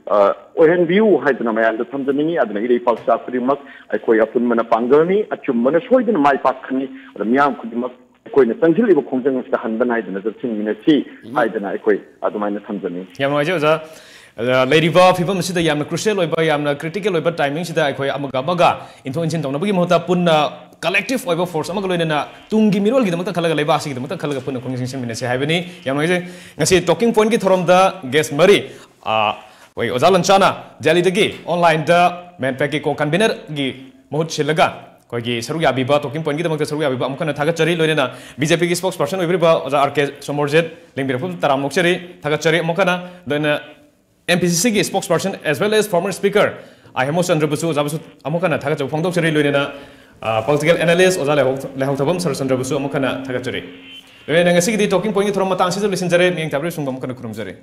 Ohen view had the man the Tanzania and the Iri Palsa Primak, I quay up in Manapangani, a chumana soy the Maipakani, the Miam Kudimak, Queen essentially the content of the Handanite and the thing in a sea, I deny quay at the minor Tanzania. Yamajoza, Lady Bob, people see the Yam crucial over Yam critical over timing, the Aquay Amagabaga, into Intonabimota Puna. Collective over force, Amagolina, Tungi Mirol, the Mutakalabasi, the Mutakalapuna Constitution Ministry, Haveni, Yamaze, and say talking point from the guest Murray. Wait, LANCHA, Jelly the Gay, online the Manpac co-convener, Gi, Mohut Chilaga, Kogi, Saruya Biba, talking point, the Saruya Bamkana Tagachari, Lorena, BJP spokesperson, everybody was Arcade, SOMORJIT, Limbirapum, Taramokcheri, Tagachari, Mokana, then MPCC spokesperson, as well as former speaker, HEMOCHANDRA Busu, Amokana, Tagacho, Pondokcheri, Lorena. Political analyst Ozale Lehothabam Sarasandra Busu Amokana Tagachari. When I see the talking point from Matansi, listen to it, NINGTHOUJA from Mokana Kurumzari.